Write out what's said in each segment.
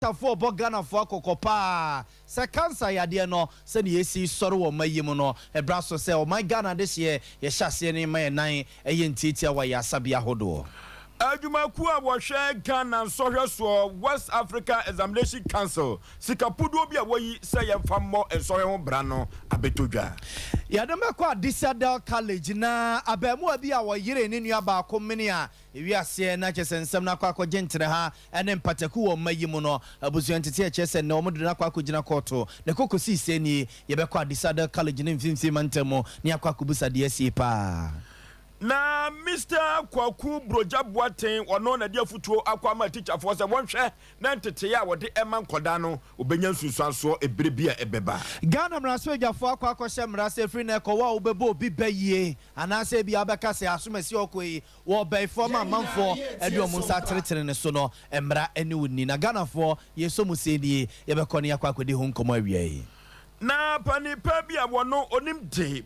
doctor for Bogana for Cocopa. Sa cancer yade no said yesi sorrow my yimuno a brasso say oh my Ghana this year ye shasi any my 9 a yentitia wa ya sabia hodo. Ajumakua washe Ghana social so West Africa Examination Council sikapudo bia wo say yem famo enso brano abetodwa yadema kwa Disadel College na abemu abi a wo yire ne nua ba ko mene a ewiase na kyesensem na kwa gentre ha ene mpateku wo mayimu no abusuantete a kyese na omudu na kwa gina koto ne kokosi seni yebekwa Disadel College ne mfimfi mantemo ne akwa kubusa de asi pa na Mr. Kwaku Brojabuaten ono na dia futuo akwa ma teacher for se wonhwe na ntete ya wode eman koda no obenya nsunsuanso ebrebia ebeba Ghana mraso agafo akwa akohye mrase free na ekowa obebo obi bayie anase bia abeka se asomasi okoi wo baifo ma manfo eduomu nsa teretere ne so no emra eni woni na Ghana fo yesomu sedie yebekọ ne yakwa akodi ho nkomo awie na panipa bia wono onimde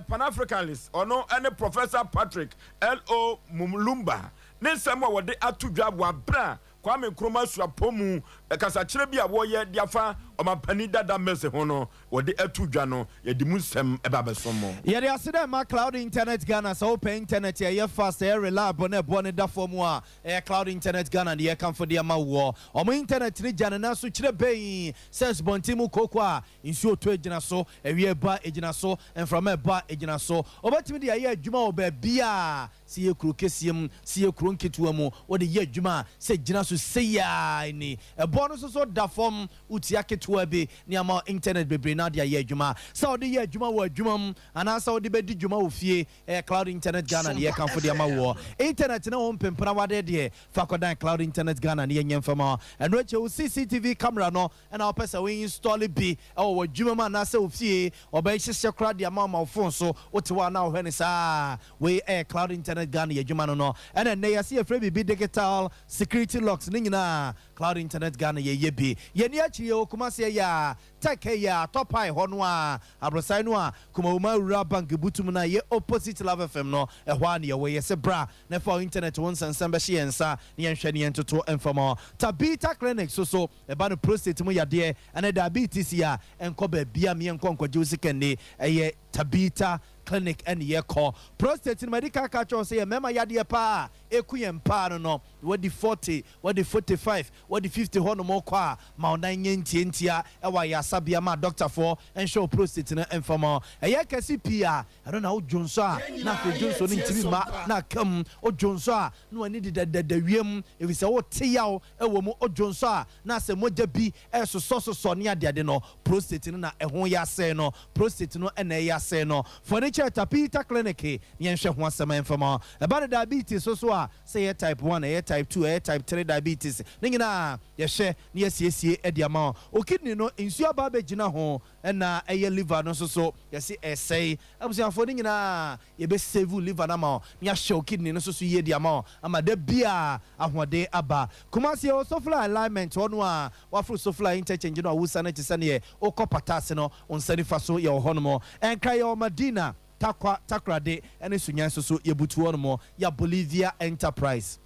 Pan-Africanist ono ene Professor Patrick L.O. Mumlumba nesema wode atudwa bra Kwame Nkrumah suapomu kasachire bia wo ye diafa omapani dada mese hono wode atudwa no ye dimusem ebabesomo ye de asede ma cloud internet Ghana so open internet ye fast ye reliable na ebo ne da fomu a cloud internet Ghana de ye kamfo de ma wo omo internet ni jana na so kire ben sense bontimu koko a insu oto ejina so ewie ba ejina so enframa ba ejina so obatimi de ye adwuma oba bia si ye kuro kesiem si ye kuro nketuwa mu wode ye adwuma se jina so seya ni ebo no so da fom utia ketuwa bi ni ama internet bebre na de ye adwuma sa wode ye adwuma wo adwuma ana sa wode be di adwuma wo fie cloud internet Ghana ne ye kamfo de ma wo internet na wo mpempra wade de fa kodan cloud internet Ghana ne ye nyemfama eno che wo CCTV camera no na wo pesa we install bi wo adwuma ma na sa wo fie oba hihye kra de ama ma phone so wote wa na wo hwe ne sa we cloud internet Ghana ye adwuma no ena ne ye se free bi digital security locks ni nyina cloud internet Ghana ye bi ye ni achi ye okumase ya take ya top high hono a abrosai no a kuma ura bank butum na ye opposite Love FM no ehwa ne ye we ye se bra na for internet won sansam be hye ensa ne yenhwe ne yentoto enfama Tabita clinic so eba no prostate mu yade ene diabetes ya enko ba bia me enko nkwaje usikane eye Tabita clinic and ye call prostate medical catcher say mema yade pa ekuyem pa no what the 40 what the 45 what the 50 hono mo kwa ma onan nyentia ewa ya sabia ma doctor for and show prostate na informa eye kesi pia I don't know Johnso na ko Johnso ni ntimi ma na kam o Johnso a no ani de wiem e se wo te yaw ewo mu o Johnso na se moja bi so so ne ade no prostate na ehon ya se no prostate no na ya se no furniture Tabita clinic yen hwe ho asema informa about diabetes so a say type 1 type 2 type 3 diabetes ne nyina ye hwe ne yesiesie ediama o kidney no insu aba be gina ho na eye liver no so ye se essay abusiafo ne nyina ye be save liver na ma ne hwe o kidney no so ye ediama ama da bia ahode aba kumase o sofla alignment ono a wafro sofla interchange no awusa na tise ne o kopatase no onsani fa so ye ho no mo enka ye o Madina takrade ene sunyan so yebutu ono mo ya Bolivia Enterprise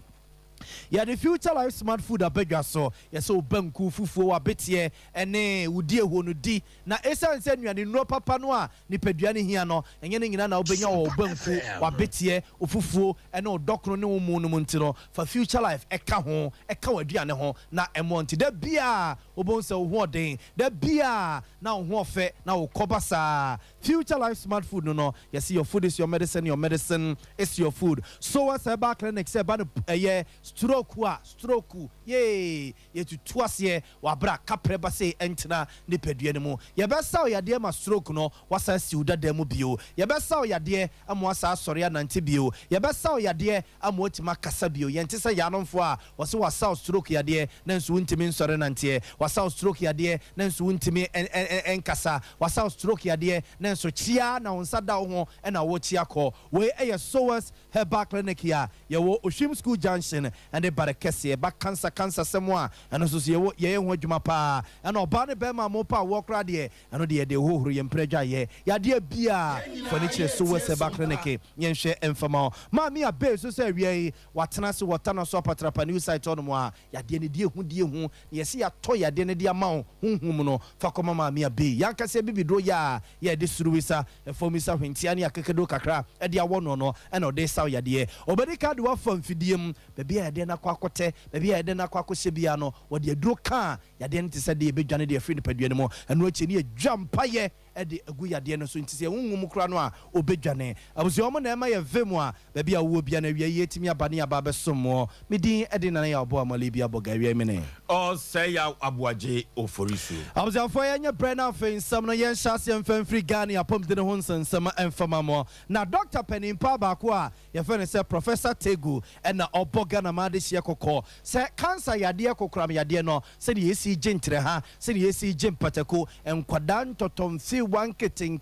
ya the future life smart food abedwa so ya so banku fufuo abetie ene wudi eho no di na esanse nuane no papa no a ni padua ne hia no enye ne nyina na obenya wo banku wabetie ofufuo ene odokro ne wo mu no ntino for future life eka ho eka waduane ho na emonti da bia obonse wo hoden da bia na wo ofe na wo kobasa future life smart food no you see your food is your medicine is your food so what's about clinic say ba stroke ye tutuase wa bra kapreba say entina ne padua ne mu ye besa yade ma stroke no wasa siuda da mu bio ye besa yade am wasa asore anante bio ye besa yade am otima kasa bio ye ntisa yanomfo a wasa wasa stroke yade na nso untimi nsore nante wasa stroke yade na nso untimi enkasa wasa stroke yade na nso chia na onsa da ho na wo chia ko we eye Sowers Herbal Clinic ya ye wo Oshim School Junction and the barakesi ba cancer semwa and so ye ho adwuma pa and oba ne be ma mo pa wo kra de and de hohuru ye mpreja ye ya de bia furniture so we se ba clinic yen hwe emfama ma me abe so se wie watena se wotana so patrapa new site on mo a ya de ne die hu ye se ya to ya de ne de ama honhum no fa koma ma me abe yanka se bibidro ya ye de suruwisa efomisa hwentia ne akekedo kakra e de awo no and o de saw ya de obedi ka de wa fam fidiem be ya de na kwakote be ya de na kwakose bia no wo de aduro ka ya de nti se de bedwane de afri ne padua ne mo eno achi ne adwampa ye e de agu ya de no so nti se honhum kra no a obedwane abusi omo na ema ye vemu a be bia wo bia na wie yetimi abane aba besomo medin e de na ya obo amale bia boga wie mene o say ya abuaje oforisu abusi afo ye nya brena fe nsam no ye nhyase mfamfri Ghana apom de ne ho nsensam emfama mo na Dr. Penimpa ba ko a ye fe ne se Professor Tegu e na oboga na ma de hye kokko se cancer yade kokram yade no se de yesi gentre ha se de yesi gempatako enkwada ntotomfi wan keten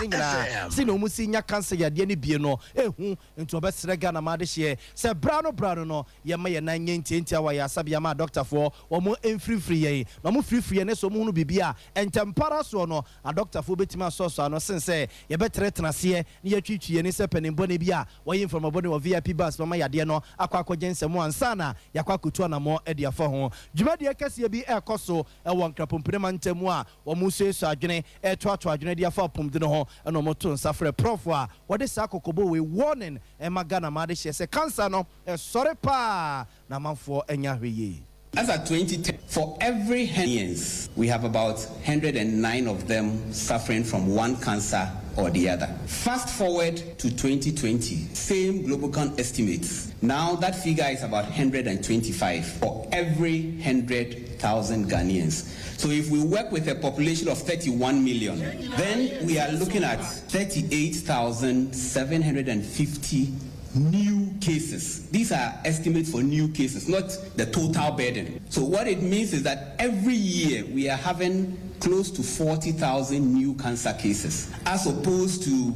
na se no musi nya cancer yade ne bie no ehu nto obesre Ghana ma de hye se brano no ye ma ye nan nyentia wa ya sabia ma doctor for omo enfrifri ye no mo frifri ne so mo hunu bibia entempara so no a doctor for betima so no sense ye betre tenase ne ye twitwie ne se penimbo ne bia wo yin from abone wo VIP bus ma yade no akwa jensem ansa na yakwa kutu na mo e de afa ho dwumade kase bi ekoso e won krapompirema ntemu a wo mu so adwene e to adwene de afa pomde no ho e no mo to nsafre prof a wo de sa kokobo we warning e magana ma de hye se cancer no e sore pa na manfo enya hweye. As at 2010, for every Ghanaians, we have about 109 of them suffering from one cancer or the other. Fast forward to 2020, same Global estimates. Now that figure is about 125 for every 100,000 Ghanaians. So if we work with a population of 31 million, then we are looking at 38,750 new cases. These are estimates for new cases, not the total burden. So what it means is that every year we are having close to 40,000 new cancer cases, as opposed to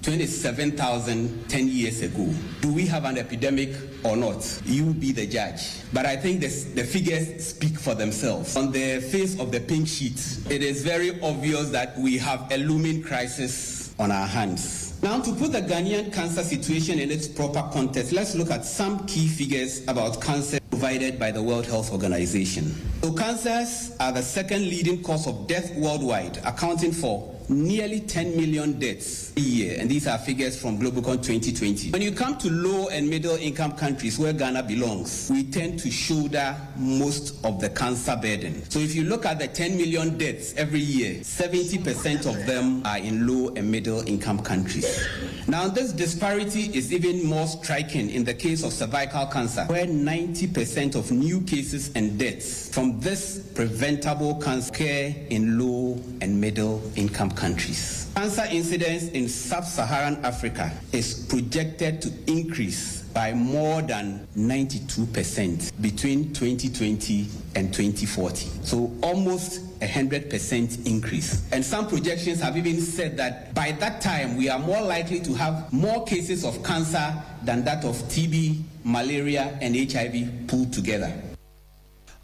27,000 10 years ago. Do we have an epidemic or not? You be the judge. But I think the figures speak for themselves. On the face of the pink sheet, it is very obvious that we have a looming crisis on our hands. Now, to put the Ghanaian cancer situation in its proper context, let's look at some key figures about cancer provided by the World Health Organization. So cancers are the second leading cause of death worldwide, accounting for nearly 10 million deaths a year, and these are figures from Global 2020. When you come to low and middle income countries where Ghana belongs, we tend to shoulder most of the cancer burden. So if you look at the 10 million deaths every year, 70% of them are in low and middle income countries. Now this disparity is even more striking in the case of cervical cancer, where 90% of new cases and deaths from this preventable cancer occur in low and middle income countries. Cancer incidence in sub-Saharan Africa is projected to increase by more than 92% between 2020 and 2040. So almost 100% increase. And some projections have even said that by that time we are more likely to have more cases of cancer than that of TB, malaria, and HIV pulled together.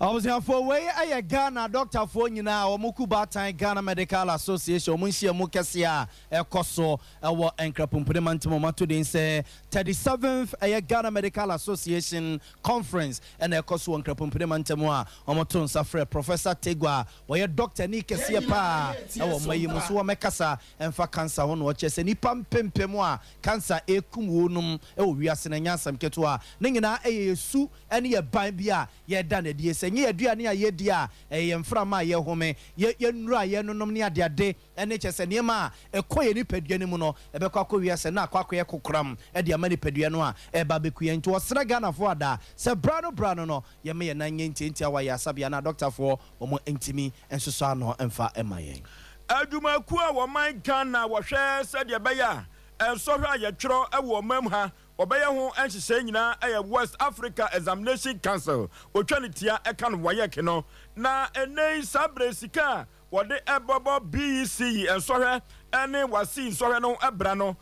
I was here for way I Ghana doctor for you now, Mukubata Ghana Medical Association, Munshia Mukasia, Koso, our Enkrapumpumantum to say 37th a Ghana Medical Association conference and a Koso Enkrapumpumantamua, Omoton Safre, Professor Tegua, where Dr. Nikasia Pa, our Mayumusua Mekasa, and for cancer on watches, and Ipam Pimpemua, cancer Ekumum, we are Senanya Sam Ketua, Ningina a su, and ye bambia, ye done it, yes. Ye aduane a ye dia yemframa ye home ye nura ye nonom ne ade ade ene chese niema ekoye ni paduane mu no ebekwa kowie se na akwa ye kokram e de amani paduane no a eba bekuye nti osra Ghana fo ada se brano no ye me ye nan nyentia wa ya sabia na doctor fo omo entimi ensoso ano emfa emayen adumaku a wo man Ghana wo hwe se de beya ensohwa ye twro e wo mam ha obeye ho enhye nyina West Africa Examination Council otwanitia eka no wayek no na enei sabre sika wode ebobo BEC ensohwe ene wasi ensohwe no ebra no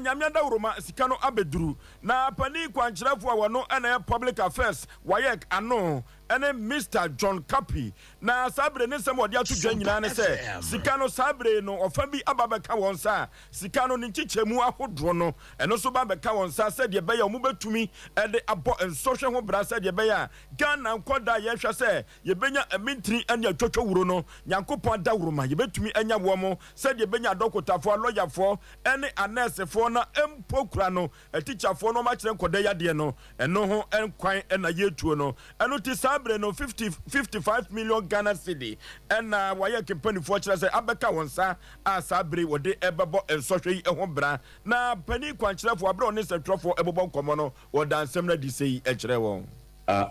nyamia da uroma sika no abeduru na pani kwankyerefo a wono na public affairs wayek ano ene Mr. John Kapi na sabre ne sem odi atu dwa nyina ne se sika no sabre no ofa bi ababeka won sa sika no nchichemu ahodro no eno so babeka won sa se de be ya omu betumi de abo ensoshe ho bra se de be ya Ghana nkoda ye hwe se ye benya amintri ane atwotwo wuro no Nyankopon da wuro ma ye betumi anya wo mo se de benya dokotafo lawyerfo ene anesefo na empokura no teacherfo no ma kire nkoda ya de no eno ho enkwan na ye tuo no eno ti no 55 million Ghana cedi and why company for say abeka wonsa asabre wode ebebo ensohwe yi ehon bra na pani kwankyerefo abro ne setrofo ebobon komono wodansem na disei ekire won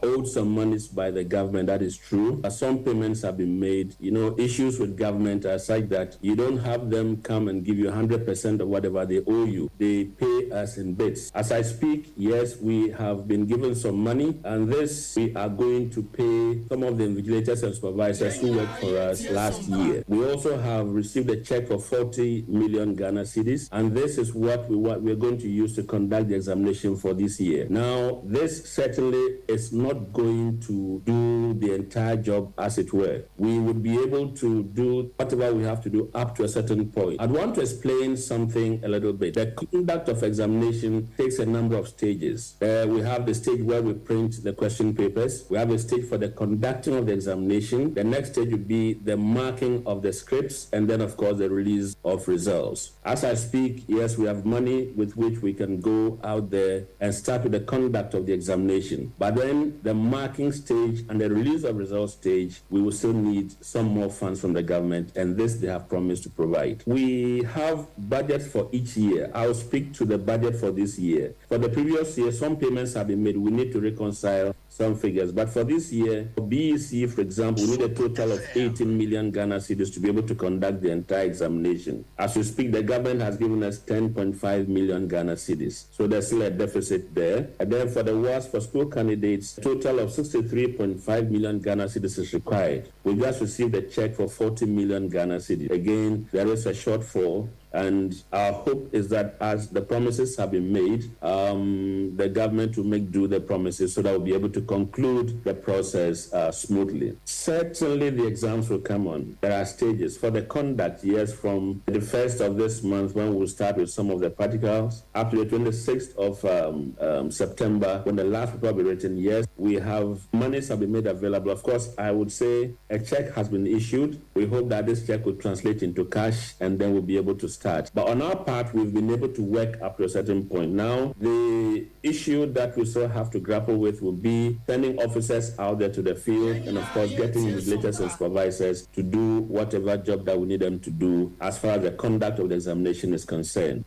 owed some monies by the government, that is true. Some payments have been made. You know, issues with government are such that you don't have them come and give you 100% of whatever they owe you. They pay us in bits. As I speak, yes, we have been given some money, and this we are going to pay some of the invigilators and supervisors who worked for us last year. We also have received a check for 40 million Ghana cedis, and this is what we're going to use to conduct the examination for this year. Now, this certainly is not going to do the entire job, as it were. We would be able to do whatever we have to do up to a certain point. I'd want to explain something a little bit. The conduct of examination takes a number of stages. We have the stage where we print the question papers. We have a stage for the conducting of the examination. The next stage would be the marking of the scripts, and then, of course, the release of results. As I speak, yes, we have money with which we can go out there and start with the conduct of the examination. But then the marking stage and the release of results stage, we will still need some more funds from the government, and this they have promised to provide. We have budgets for each year. I'll speak to the budget for this year. For the previous year, some payments have been made. We need to reconcile some figures. But for this year, for BEC, for example, we need a total of 18 million Ghana cedis to be able to conduct the entire examination. As we speak, the government has given us 10.5 million Ghana cedis. So there's still a deficit there. And then for the WAS for school candidates, a total of 63.5 million Ghana cedis is required. We just received a check for 40 million Ghana cedis. Again, there is a shortfall. And our hope is that as the promises have been made, the government will make do the promises so that we'll be able to conclude the process smoothly. Certainly the exams will come on. There are stages. For the conduct, yes, from the 1st of this month when we'll start with some of the practicals, up to the 26th of September when the last paper will be written, yes, we have monies have been made available. Of course, I would say a check has been issued. We hope that this check will translate into cash and then we'll be able to start. But on our part, we've been able to work up to a certain point. Now, the issue that we still have to grapple with will be sending officers out there to the field and, of course, getting invigilators and supervisors to do whatever job that we need them to do as far as the conduct of the examination is concerned.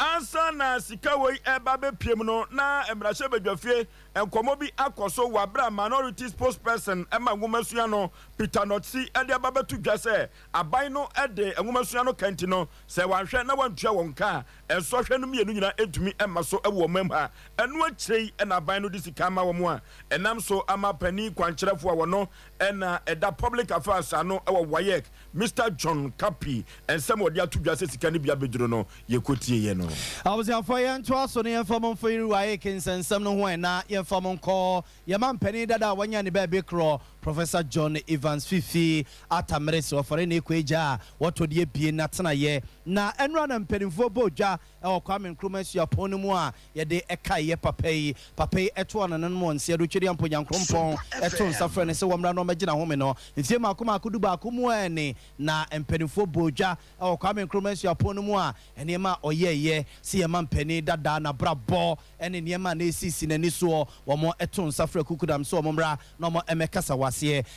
Ansa na sika wei eba be piem no na emrahye badwafie enkomo bi akoso wabra minority spokesperson ema nwomasuya no Peter Notsi ede ababetu dwase aban no ede nwomasuya no kanti no se wanhwe na wantua wonka ensohwe no mienu nyina etumi ema so ewo memha enu akirei na aban no di sika ma wo mo a enam so ama pani kwankyerefo a wono ena eda public affairs ano ewo wayek Mr. John Kapi ensem odi atu dwase sika ne bia beduro no yekotie ye no I was here for you and twas on the informal for you. I can send some no one now. Informal call your man Penny Dada when you're the baby crow. Professor John Evans Fifi at Amreso for any quaja. What would ye be natana ye? Na and run and penny for boja or coming crewments your ponumwa. Ye de eka ye pape etwan and one see Richard Poyan Crumpon eton suffering and so one run on Magina Homino. If you Makuma Kuduba Kumuani na and penny for boja or coming crewments your ponumwa and yema or ye see a man Penny Dada na brabo and in yema nesi in any so or more eton suffer kukudam so momra no more emekasa.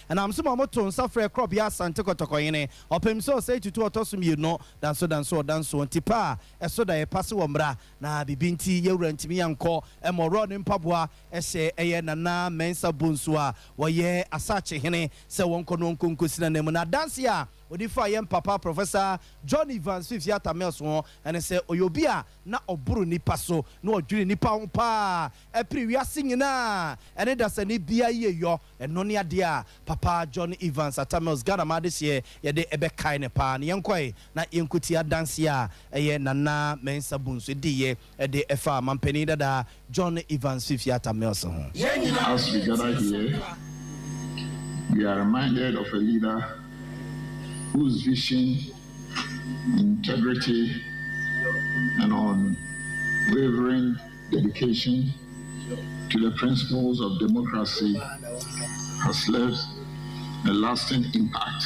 And I'm some motor suffer crop yas and tokotokoine or pim so say to autosum you know than so tipa a soda a pass wombra na bibinti ye rent me anko and more rod in Pabua ese a na mensa bunsua wa ye asache hene se won konon kunkusina nemuna dansia odifa yem papa Professor John Evans Fifiata Melson and say oyobia na oburu nipa so na odwiri nipa ho pa epri wiase nyina ene da sani bia ye yo eno ne ade a papa John Evans Atamels Ghana ma this year ye de ebe kai ne pa ne yenkoi na yenkuti adanse a eye nana mensa bunso di ye de efa mampani dada John Evans Fifiata Melson. As we gather here, we are reminded of a leader whose vision, integrity, and unwavering dedication to the principles of democracy has left a lasting impact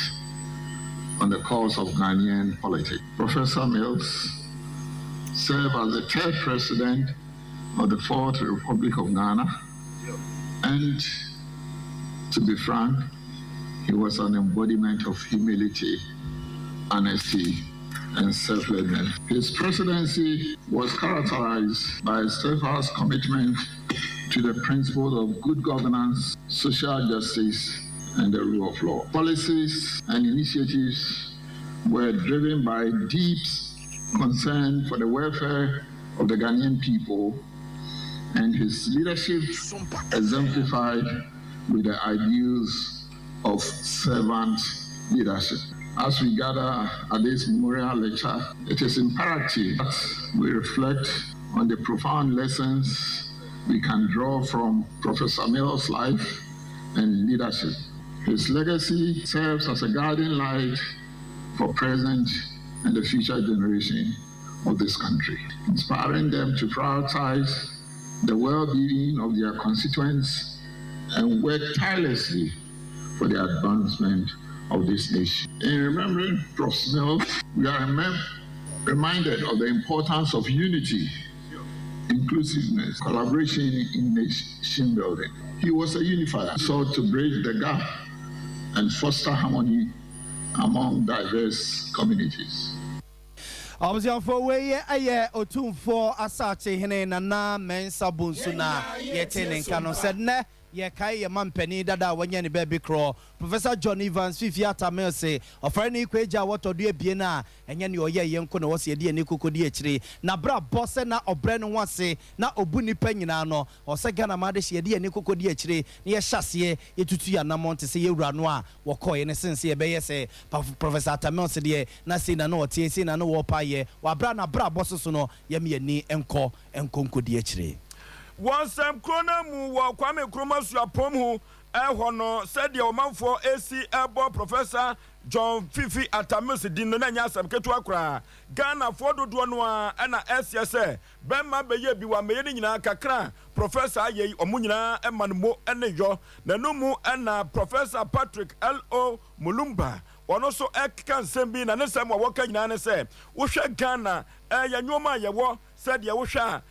on the course of Ghanaian politics. Professor Mills served as the third president of the Fourth Republic of Ghana, and to be frank, he was an embodiment of humility, honesty, and selflessness. His presidency was characterized by a steadfast commitment to the principles of good governance, social justice, and the rule of law. Policies and initiatives were driven by deep concern for the welfare of the Ghanaian people, and his leadership exemplified with the ideals of servant leadership. As we gather at this memorial lecture, it is imperative that we reflect on the profound lessons we can draw from Professor Mills' life and leadership. His legacy serves as a guiding light for present and the future generation of this country, inspiring them to prioritize the well-being of their constituents and work tirelessly for the advancement of this nation. In remembering Prof. Mills, we are reminded of the importance of unity, inclusiveness, collaboration in nation building. He was a unifier, sought to bridge the gap and foster harmony among diverse communities. Obviously, for way a otum for Asache Hene na mensa bunsuna yetene kano said ne ye kai ye mampeni dada wanya ni baby crow. Professor John Evans Fifiata Melse ofrani kweja wato due biena enye ni oye yenko na wose de ni kokodi akire na bra bosse na obre no wase na obuni panyina no ose Ghana ma de hye de ni kokodi akire na ye hyase ye tutu ya namonte se ye wura no a wokoye ne sense ye beye se Professor Atamelse de na se na no otie se na no wo pa ye wa bra na bra bosse so no ye me ni enko nkodi akire. Wansam krona mu wa Kwame Nkrumah suapom hu hono said the man for AC Airborne Professor John Fifi Atamelse din no na nyasam ketu akra Ghana for dodo no a na SSA bemma beye bi wa meye nyina kakra Professor ayi omunyina emanmo eneyo na no mu na Professor Patrick L.O. Mulumba ono so kan sembi na ne sem wa woka nyina ne se wo hwe Ghana ya nyoma ye wo said ye wo hwe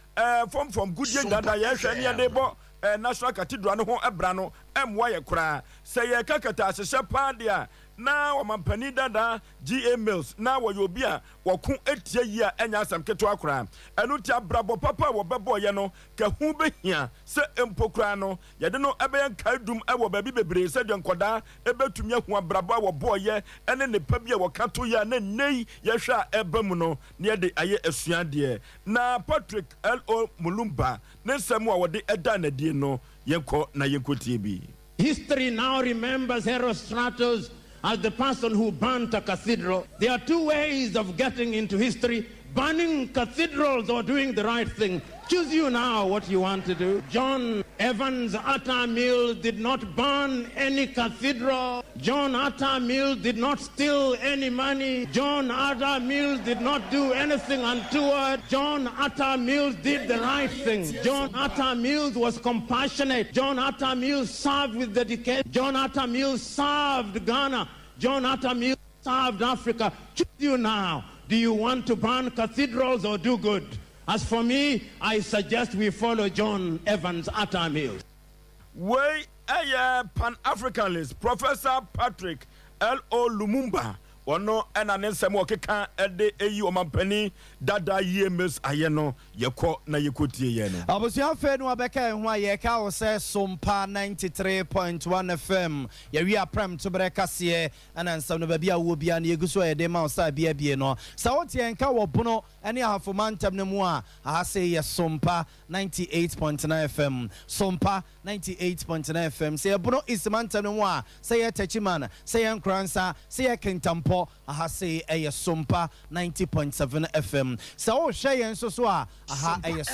from good year dada ye hwe ne de bo National Cathedral no ho ebra no emwa ye kura se ye kakata asese pa dia na wamampani dada GA Mills na woyobi a woku etie yi a enya asam keto akura enu tia brabo papa wo bebo ye no ka hu behia se empokura no ye de no ebe kaidum e wo babi bebre se de nkoda ebetumi hu abrabo wo boye ene ne pa bi a wo kato ya na nei ye hwa ebam no ne de aye asuade na Patrick L.O. Mulumba ne nsem a wo de eda na die no yenko na yenkotie bi. History now remembers Herostratus as the person who burnt a cathedral. There are two ways of getting into history: burning cathedrals or doing the right thing. Choose you now what you want to do. John Evans Atta Mills did not burn any cathedral. John Atta Mills did not steal any money. John Atta Mills did not do anything untoward. John Atta Mills did the right thing. John Atta Mills was compassionate. John Atta Mills served with dedication. John Atta Mills served Ghana. John Atta Mills served Africa. Choose you now. Do you want to burn cathedrals or do good? As for me, I suggest we follow John Evans Atta Mills. Way a Pan-Africanist Professor Patrick L.O. Lumumba ono ena ne nsɛm ɔkeka ɛde eyi ɔmampani dada yemes ayɛ no yɛkɔ na yɛkɔtie yɛ no abusua fe no abɛka ho a yɛka wo sɛ Sompa 93.1 FM yɛwi aprem to brɛ kaseɛ ana nsɛm no baabi a wo bia na yɛgu so yɛde ma wo sa bia bie no sɛ wote yɛnka wɔ bono ɛne ahafoma ntam no mu a aha sɛ yɛ Sompa 98.9 FM Sompa 98.9 FM sɛ yɛbono ismantam no mu a sɛ yɛ tachiman sɛ yɛ nkransa sɛ yɛ kentampo aha sɛ ɛyɛ Sompa 90.7 FM sɛ wo hwɛ yɛn so a aha ɛyɛ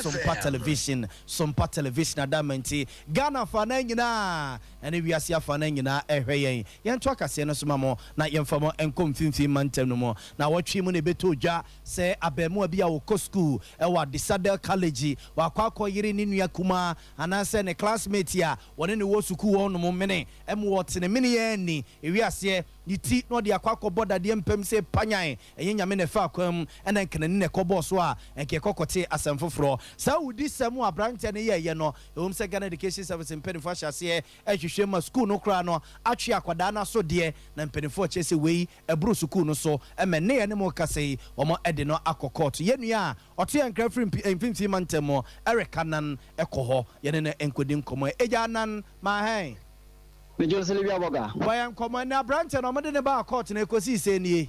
Sompa television adamanti Ghana fa na nyina ɛne wiase afa na nyina ɛhwɛ yɛn to akase no so ma mo na yɛmfa mo enkom finfin mantam no mo na wɔtwe mu ne beto dwa sɛ abɛmo bi a wɔ school ɛwɔ Disadel College wakɔ yiri ne nua kuma anasɛ ne classmate a wɔne ne wɔ school wɔ no mo mene ɛmo wɔte ne mene yɛn ni ewiase ni ti no de akɔ bodadeɛ mpem sɛ panyan ɛyɛ nyame ne fa akwam ɛna nkenani ne kɔbɔ so a ɛnkɛ kɔkɔte asɛm foforɔ saa wudi sɛm abrante ne yɛyɛ no ɛwom sɛ Ghana Education Service mpanimfo ahyɛseɛ ɛhwehwɛ ma school no kora no atwe akwadaa no so deɛ na mpanimfo kyɛ sɛ wei ɛboro school no so ɛmɛ ne yɛ ne mo kasa yi wɔn ɛde no akɔ court yɛnua a ɔto yɛn nkra firi mfimfini mantam mo ɛreka nan ɛkɔ hɔ yɛne ne nkɔdi nkɔmmɔ ɛgya nan ma hɛn Major Sylvia Boga. Why am common na branch and I'm in bar court and I could see saying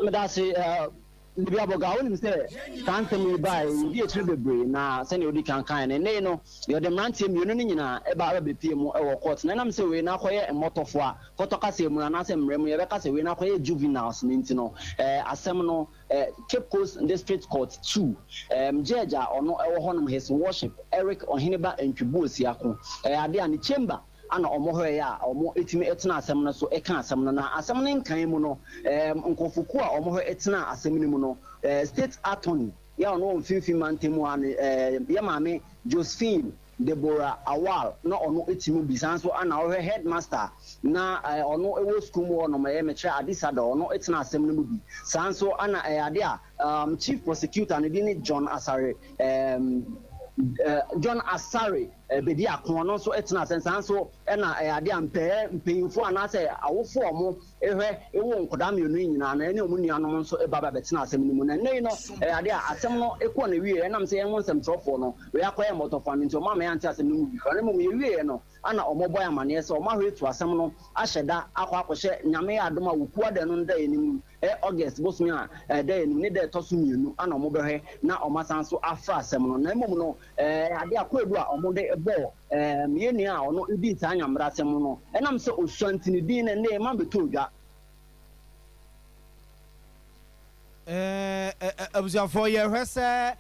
Madasi Libya Boga, I will say, can't tell me by be a tribute na send you can kind and they know you're the man team union about BPM or court. And I'm saying, now a motor for Kotokasi Muranasem Remy Rebecca, we now juveniles, Nintino, a seminal Cape Coast District Court 2. Jaja or no honor his worship, Eric or Hiniba and Kibus Yaku, they are the chamber. Ana omoho ya omo etimi etena asem no so eka asem no na asem ne nkan mu no nkofuku a omoho etena asem no mu no state attorney ya ono mfimfin mantemu an ya maame Josephine Deborah Awal na ono etimi bisan so ana ohwe headmaster na ono ewo school mu no me metre adisada ono etena asem no mu bi sanso ana ade a chief prosecutor ne bi John Asare bedi akono so etena sensan so na ade ampe mpeyifo anase awofo omo ehwe ewo nkoda mienu nyina na ene omu nuanom so baba betena asem ni mu na nei no ade asem no ekọ na wie enam se enwo nsem trofo no we akoye motofan nti omo ma ante asem ni mu bi kare mu wie no ana omo boy amane se omo ahwe tu asem no ahyeda akọ nyame adoma woku ade no nda enim August bosmi a da enim ne da toso mienu ana omo behwe na omo san so afra asem no na emom no ade akoedu a omo de bo yeni a ono ibi ta anyamra asem no enam se osuantini din na ne ma beto dwa abusuafo ye hwese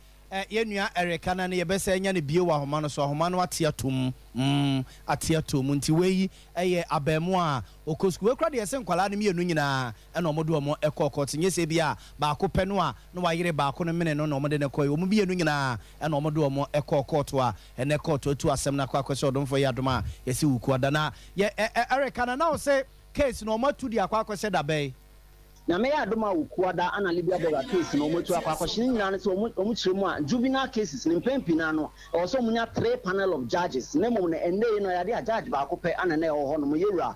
yenua Erika na ne yebese nya ne bie wa homa no so homa no atiatom atiatom nti weyi eye abemu a okosku we kra de yese nkwala ne mienu nyina na omodo omo ekokot nyese bia ba ko pe no a na wayere ba ko no mene no na omode ne koy omo bienu nyina na omodo omo ekokot a ene court otu asem na kwa kwese odomfo ya doma yesi wuku adana ye Erika na now say case no omatu di akwa kwese da bay na me ya adoma ukuada ana Libya Boga case no motu akwakoshini nyina so omu chiremu a juvenile cases ne mpempina no also munya 3 panel of judges na mom na ende no ya de judge ba akopɛ ana na ɛwɔ hɔ no yewura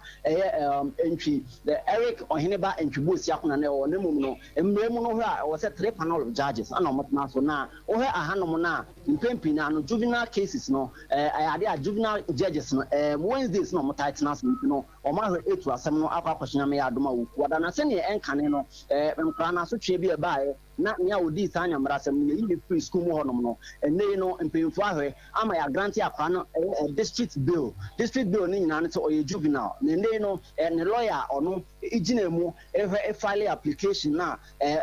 entry the Eric Ohineba entwibosi akona na ɛwɔ na mom no emremu no hɔ a ɛwɔ sɛ 3 panel of judges ana ɔmotena so na ɔhɛ ahanom na mpempina no juvenile cases no ya de juvenile judges no Wednesdays no ɔmotaitena so no ɔma hɔ etu asɛm no akwakoshina me ya adoma ukuada na sɛ ne ɛnka no nkra na so twe bi ebae na nya odi sa anyamrasem no yi free school mu honom no ene no mpemfo ahwe ama ya grant akra no district bill ni nyina no to oye juvenile ne no ne lawyer ono igina mu ehwe file application na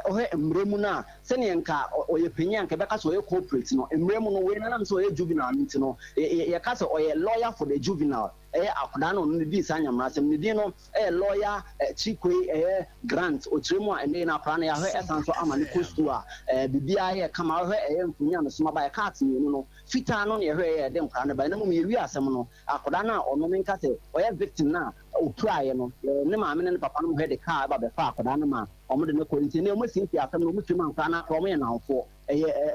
ohwe emremu na se ne nka oye penya nka beka so oye corporate no emremu no we na nam so oye juvenile nti no ye ka so oye lawyer for the juvenile akoda no no di sa anyamrasem ne di no lawyer chikwe grant otremu a ene na akra na ya hwe esanso ama ne school bibia here kama hwe mfunya no soma ba ya cat ni no fita no ne hwe de nkra ne ba na mu yewi asem no akoda na ono menka se oye victim na otuaye no ne maame ne papa no hwe de car ba be fa akoda na ma omo de ne ko nti ne mo sinti asem no mutuma nkra na akra mo ye na ofo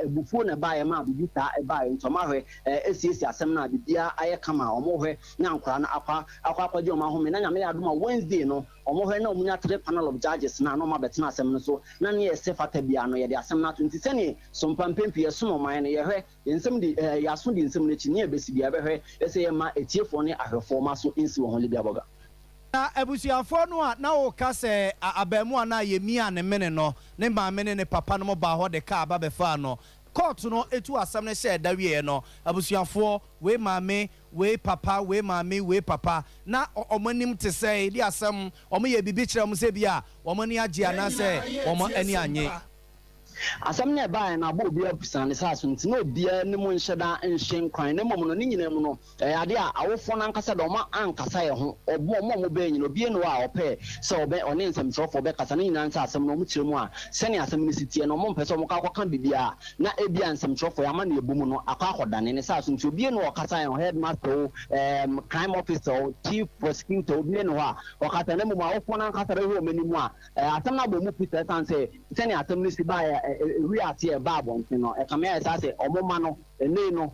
bufu na ba ma bibi ta ba ntoma hwe esiesi asem na bibia aye kama omohwe na nkra na akwa je oma home na nyame adoma Wednesday no omohwe na omunya 3 panel of judges na no ma betena asem no so na ne yese fata bia no ye de asem na to nti sene Sompa mpempi yeso man ye hwe nsem di yaso di nsem ne chi ne besi bia behwe ese ye ma etiefo ne ahwefo ma so nsi wo ho le bia boga na ebusuafo no a na wo ka se abamu a na ye mia ne mene no ne ma mene ne papa no ba ho de ka aba be fa no court no etu asam ne she da wie no abusuafo we maame we papa we maame we papa na omanim te say di asam omo ye bibi kire mo se bia omo ni age ana se omo ani anye asam ne ba na bo bia pisane sa so nti no bia ne mo nhyeda nhyen kwan ne mom no ne nyina mu no ade a awofo na nkasa do ma ankasa ye ho obo mo be nyino bia no a ope se obe one nsem trofo be kasa ne nyina nsa asam no mo kire mu a se ne asam ne sitie no mo mpese mo ka kwaka bibia na ebia nsem trofo ya ma na ebu mu no akwa akodane ne sa so nti obi no okasa ye headmaster crime officer chief prosecutor obi no a okata ne mo awofo na nkasa re ho manimu a asam na bo mu pita san se ne asam ne si ba we are here babon no e kama ya say omoma no ene no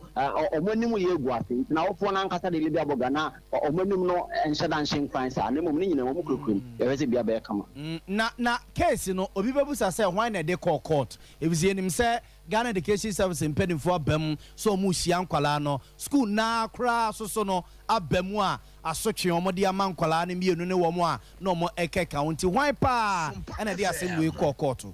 omonim ye egu ase na wofo na nkasa de libia boga na omonim no enhyeda nhyen kwan sa na mom ne nyina mom krokum e wese bia ba kama na case no obi bebusa say why na de call court e bizie nim say Ghana Education Service impedimfo abam so mu hia nkwala no school na kra so no abamu a asotwe omode ama nkwala no mienu ne wo mo a na omo ekeka wonti why pa na de asem we call court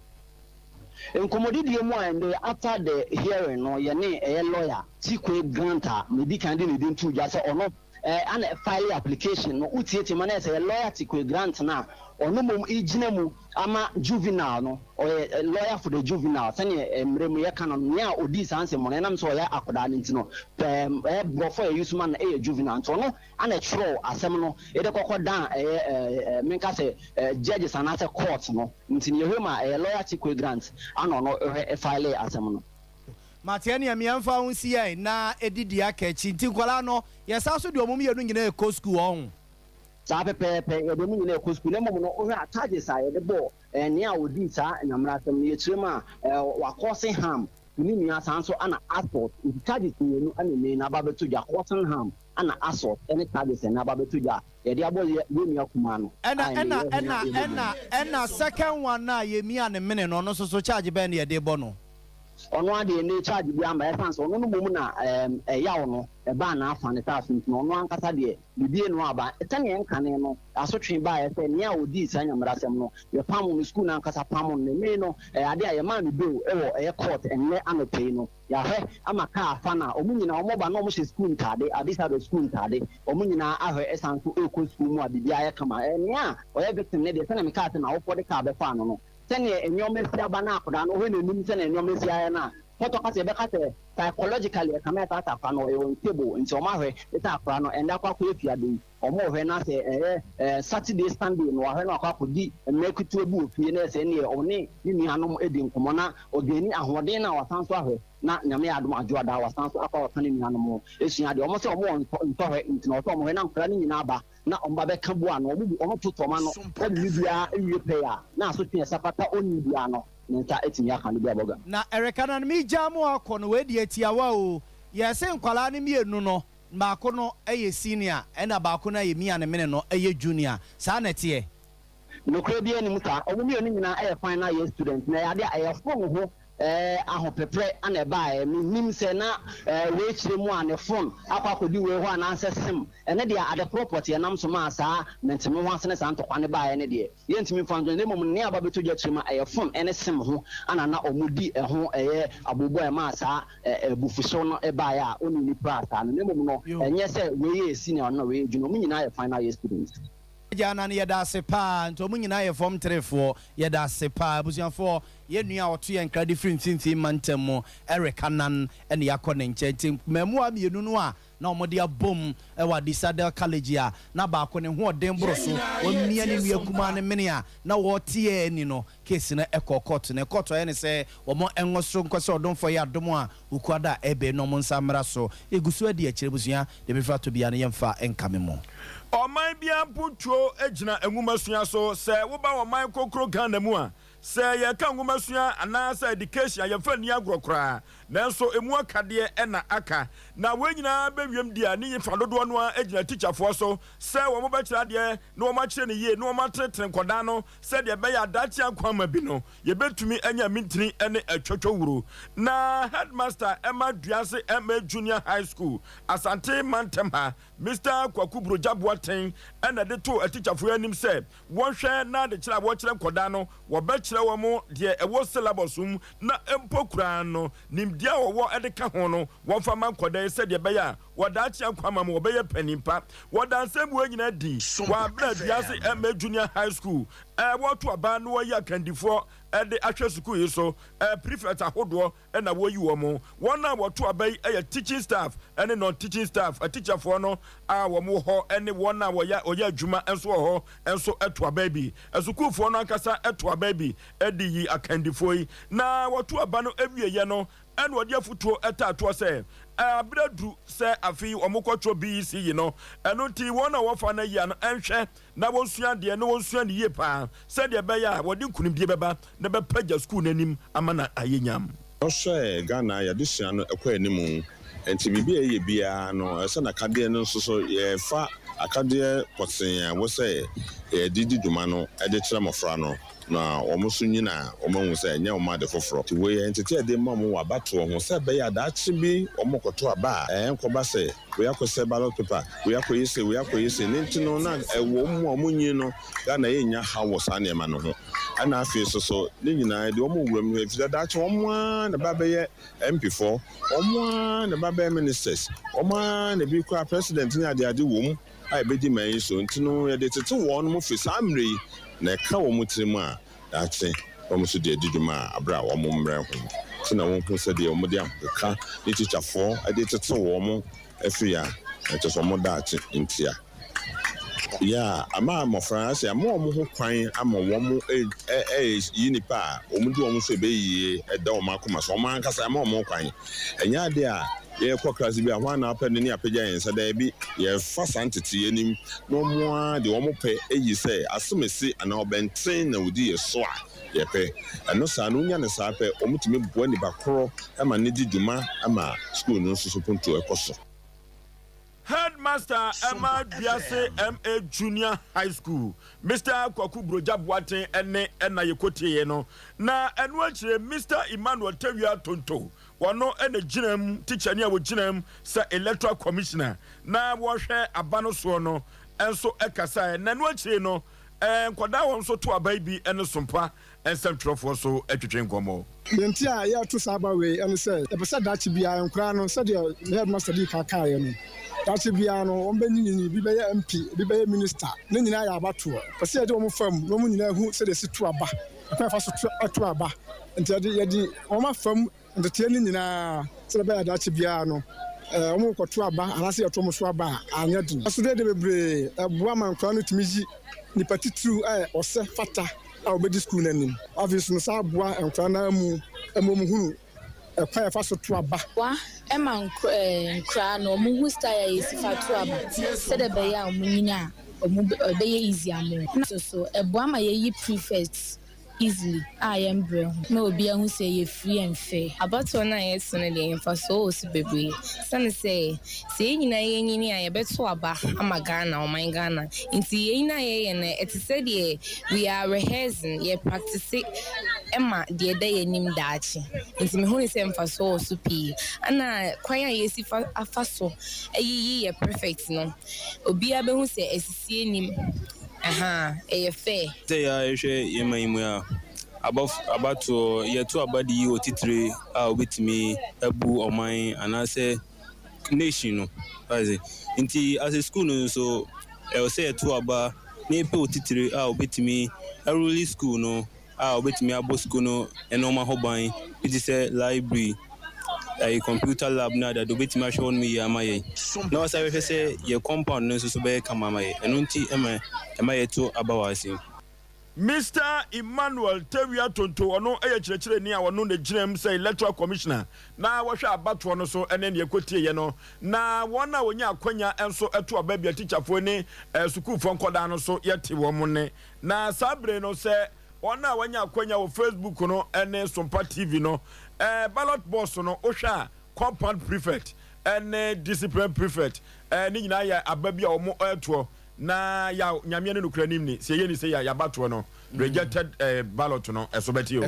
in commodity mo and after the hearing no ye ne lawyer Tikwe Granta maybe can dey need to just ono an file application no utiete man say lawyer Tikwe Grant na ono mom igina mu ama juvenile no or lawyer for the juvenile sane mremu ye kan no ya odi sanse mo nam so ya akoda nti no before use man juvenile so no an true asem no e de kokodan menka say judges anase court no nti ye hema lawyer Tikwe Grant ano no file asem no Matiani amiamfa unsi na edidi aka chi nti kwala no yesa so de omum yenu nyina e school on sa pepe ebe mu nyina e school na mom no o hwa charges a ye de bo ne a odi sa nyamra asem ye chirema wa causing harm ni nua sanso ana assault charges yenu ana me na babetu ja causing harm ana assault any charges na babetu ja ye de abo ye nua kuma no ena second one na ye mi ane mene no so charge be na ye de bo no ono ade ne charge bi amba essence ono no mum na yawo no ba na afa ne taso no ono ankasa de bibie no aba etane enkane no asotwe ba ya se ne a odi sanya mrasem no ye pam no school na ankasa pam no me no ade a ye ma me do e court enle anopei no ya he amaka afa na omunyina omoba na omhye school ntade adisa do school ntade omunyina ahwe essence eko school mu abibia ya kama ne a oye victim ne de se na me ka ate na wo de ka be fa no sene enyomesi abana akoda no ho nenim sene enyomesi aya na foto kase be kase psychologically kama ta ta fa no e on table nti o ma hwe eta akora no enda kwa kwa efiade o mo hwe na se Saturday Sunday no hwe na kwa kodi mmekutu ebu ofie na se ne o ne ni hanom edi nkomo na ogeni ahoden na wasanso ahwe na nyame adom adwoada wasanso akwa wakane ni hanom esua de o mo se o mo ntohwe nti na o to mo hwe na nkora ni nyina aba na omba be kabua no omo tutoma no o bi bia ewie pe ya na so twe sapata oni bia no nta etimi aka no bia boga na erekana mi jamu akono we di etiawa o yese nkwala ne mienu no baako no eye senior ena baako na ye mia ne mene no eye junior sa na tie no kra bia ni muta omo mienu nyina eye final year student na ya de eye fon ho ahopepre ana ba nim se na we chire mu ane phone akwa kodi we ho ana ansesem ene de ade property enam so ma saa mentime ho asene sa ntokwa ne ba ene de ye ntimi fanzo ne mom ne aba beto gya chire ma phone ene sim ho ana na omudi ho abobo e ma saa bufuso no e ba ya oni ni prasa ne mom no enye se we ye senior no we juno mu nyina ye final year students jana ne yeda sepa nto mu nyina ye form 3 fo yeda sepa abusianfo ye nua oto ye nkra different thing mantem mo erekanan ene yakone nchenti mamu a mienu no a na omode abom e wa disadel college a na ba ko ne ho den broso omia ne nua kuma ne mene a na wo tie ani no case na ekokot ne koto ye ne se omo enwoso nkose odonfo ye adom a ukuada ebe no mo nsamra so egusu adi akire busua de befra to bia ne yemfa enkame mo Oman bia putuo ejina enwumasua so se wo ba oman kokro Ghana mu a sɛ yɛka ngomasua anaasɛ education a yɛmfa ni agorɔ koraa nanso emu akadeɛ ɛna aka na wɔn nyinaa bɛwiem di a ne yifa dodoɔ no a gyina teacherfoɔ so sɛ wɔn bɛkyerɛ adeɛ na wɔn akyerɛ ne yie na wɔn atenetene nkɔdaa no sɛdeɛ ɛbɛyɛ adaakye akwama bi no yɛbɛtumi anya mintini ne atwotwo wuro na headmaster Emma Duase MA Junior High School Asante Mantem ha Mr. Kwaku Brojaboaten ɛna de to teacherfoɔ anim sɛ wɔhwɛ na de kyerɛ wɔkyerɛ nkɔdaa no wɔbɛkyerɛ wɔn deɛ ɛwɔ syllabus mu na mpo kuraa no nimdeɛ wɔwɔ ɛde ka ho no wɔmfa ma nkɔdaa sɛdeɛ ɛbɛyɛ a wɔdaakye akwama mu wɔbɛyɛ panimpa wɔdansɛm wɔ nyinaa di wɔabena Duase MA Junior High School wɔto aba no wɔyi akandifoɔ ɛde ahwɛ sukuu yi so prefect ahodoɔ ɛna wɔyi wɔn a wɔto aba yi ɛyɛ teaching staff ɛne non-teaching staff teacherfoɔ no a wɔn hɔ ɛne wɔn a wɔyɛ adwuma nso wɔ hɔ nso ɛto aba bi sukuufoɔ no ankasa ɛto aba bi ɛde yi akandifoɔ yi na wɔto aba no awieyɛ no ɛna wɔde afutuo ɛtaatoɔ sɛ abiradu sɛ afei wɔn kɔtɔ BEC yi no ɛno nti wɔn a wɔfa no yia no ɛnhwɛ na wɔnsua deɛ na wɔnsua ne yie paa sɛdeɛ ɛbɛyɛ a wɔde nkunimdie bɛba na bɛpagya sukuu n'anim ama na ayɛ nyam. ɔhwɛ Ghana yɛde sua no ɛkɔ anim nti biribi a ɛyɛ biara no ɛsɛ na akadeɛ no nso so yɛfa akadeɛ pɔtee a wɔsɛ yɛde dwuma no ɛde kyerɛ mmɔfra no na wɔn so nyina wɔn ahu sɛ ɛnyɛ wɔn ade foforɔ ti wɔyɛ ntete ɛde ma wɔn wɔ abatoɔ ho sɛ ɛbɛyɛ adaakye bi wɔn kɔtɔ aba a nkɔba sɛ wɔyakɔsɛ ballot paper wɔyakɔyɛ ne nti no na ɛwɔ mu a wɔn nyi no Ghana yɛnya ha wɔ saa nneɛma no ho ɛna afei soso ne nyinaa de wɔn wura mu efi adaakye wɔn a na ba bɛyɛ MP4 wɔn a na ba bɛyɛ ministers wɔn a na bi kɔ president ne adeade wɔ mu a ɛbɛdi man yi so nti no yɛde tete wɔn mo fi saa mmerɛ yi na ɛka wɔn tiri mu a daakye wɔn nso de adi dwuma a abere a wɔn mmerɛ ho nti na wɔn ho sɛdeɛ wɔn de akeka ne tikyafoɔ de tete wɔn afiri a ɛkyɛ sɛ wɔn daakye ntia ya ama mmɔfra sɛ ama wɔn ho kwan ama wɔn yi nipa a wɔn de wɔn so ɛbɛyie ɛda wɔn akoma so wɔn ankasa ama wɔn kwan ɛnyɛ ade a yɛkɔ klase bi a hɔ ana apɛ ne apagya yɛn nsa daabi yɛfa saa ntete anim na wɔn a de wɔn pɛ ayi sɛ asomesi anaa ɔbɛnten na wɔdi yɛ so a yɛpɛ ɛno saa no wonya ne saa pɛ wɔn tumi boa nipa korɔ ama ne di dwuma ama school no nso so ponto ɛkɔ so. Headmaster Emma Duase MA Junior High School Mr. Kwaku Brojaboaten ɛna yɛkɔtie no na ɛno akyire Mr. Emmanuel Tewia Tonto wɔno ɛna gyinam teacher ni a wɔgyinam sɛ electoral commissioner na wɔhwɛ aba no soɔ no ɛnso ɛkasa na ɛno akyire no nkɔdaa wɔn nso to aba bi ɛne Sompa nsɛmtwerɛfoɔ so atwitwe nkɔmmɔ. Yɛnti a yɛato saa aba wei ɛne sɛ ɛpɛ sɛ daakye biara nkora no sɛdeɛ headmaster di kakaeɛ no daakye biara no wɔn bɛnyini bi bɛyɛ MP bi bɛyɛ minister ne nyinaa yɛ abatoɔ pɛ sɛ yɛde wɔn fam na wɔn nyinaa hu sɛdeɛ si to aba ɛkwan fa so to aba nti yɛde wɔn afam nteteɛ no nyinaa sɛdeɛ bɛyɛ daakye biara no wɔn kɔto aba anaasɛ yɛto wɔn so aba a anyɛ den asodɛ de bebree ɛboa ma nkora no tumi yi nipa titiriw a ɔsɛ fata a wɔbɛdi school n'anim afei so no saa aboa nkora no mu hunu ɛkwan yɛfa so to aba. Wa ɛma nkora no ɔmo hu style a yɛsi fa to aba sɛdeɛ bɛyɛ a ɔmo nyina a ɔmo bɛyɛ easy amo. So ɛboa ma yɛyi prefects easily a yɛmbrɛ ho na obi ahu sɛ yɛ free and fair. Abatoɔ no a yɛso no deɛ yɛmfa so wɔ so bebree sane sɛ yɛn nyinaa yɛnyini a yɛbɛto aba ama Ghana ɔman Ghana nti yɛn nyinaa yɛyɛ no ɛte sɛ deɛ we are rehearsing yɛ practice ɛma deɛ ɛda yɛnim daakye nti mehu ne sɛ mfa so wɔ so pii ana kwan a yɛsi afa so ɛyiyi yɛ perfect no obiara bɛhu sɛ asisie nim ɛyɛ fair. Sɛ yɛahwɛ yɛma yi mu a abato yɛto abade yi otitire a obetumi abu ɔman anaasɛ nation no nti as a school no nso ɛwɔ sɛ yɛto aba na yɛpɛ otitire a obetumi aruli school no a obetumi abɔ school no ɛnɔɔma hɔ ban bi te sɛ library a computer lab na da do betimi ahwɛ wɔn yɛ ama yɛ na wasa hwɛ sɛ yɛ compound no nso so bɛyɛ kama ama yɛ ɛno nti ɛma yɛ to aba wɔ ase. Mr. Emmanuel Tewia Tonto ɔno ɛyɛ kyerɛkyerɛni a wɔno ne gyinam sɛ electoral commissioner na wɔhwɛ abatoɔ no so ɛne ne yɛkɔtie yɛ no na wɔn a wɔnya akwanya nso ɛto aba bia teacherfoɔ ne sukuufoɔ nkɔdaa no so yɛte wɔn ne na saa bere no sɛ ona wanya akwanya wo Facebook no ene Sompa TV no ballot box no ohwa compound prefect ene discipline prefect ni nyina ya ababia omo eto na ya nyame ne nokura nim ni se ye ni se ya bato no rejected ballot no esobeti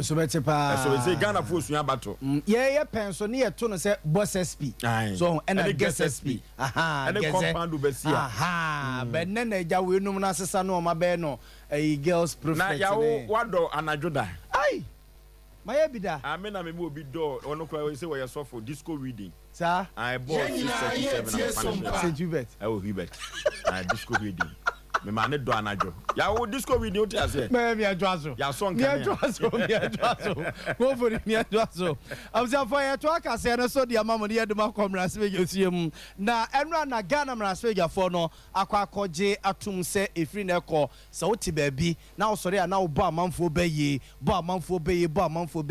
pa esobeti Ghana fo sua bato ye penso ne ye to no se boss SP so ene guest SP ene compound besia benne na ja we num na sesa no ma be no girls prefect na ya wado anajoda ai my bida amena me obi do ono kwa say we so for disco reading sir I bought 637 St. Hubert Hubert disco reading me man do anajo ya wo disco reading o ti ase me mi adwaso ya so nka mi adwaso go for mi adwaso am say for ya to aka say na so dia mamode ye dum akomra se be osiem na enra na Ghana mra se ya for no akwakoje atum se efiri na ekọ se oti baabi na osori na wo bo amanfo beye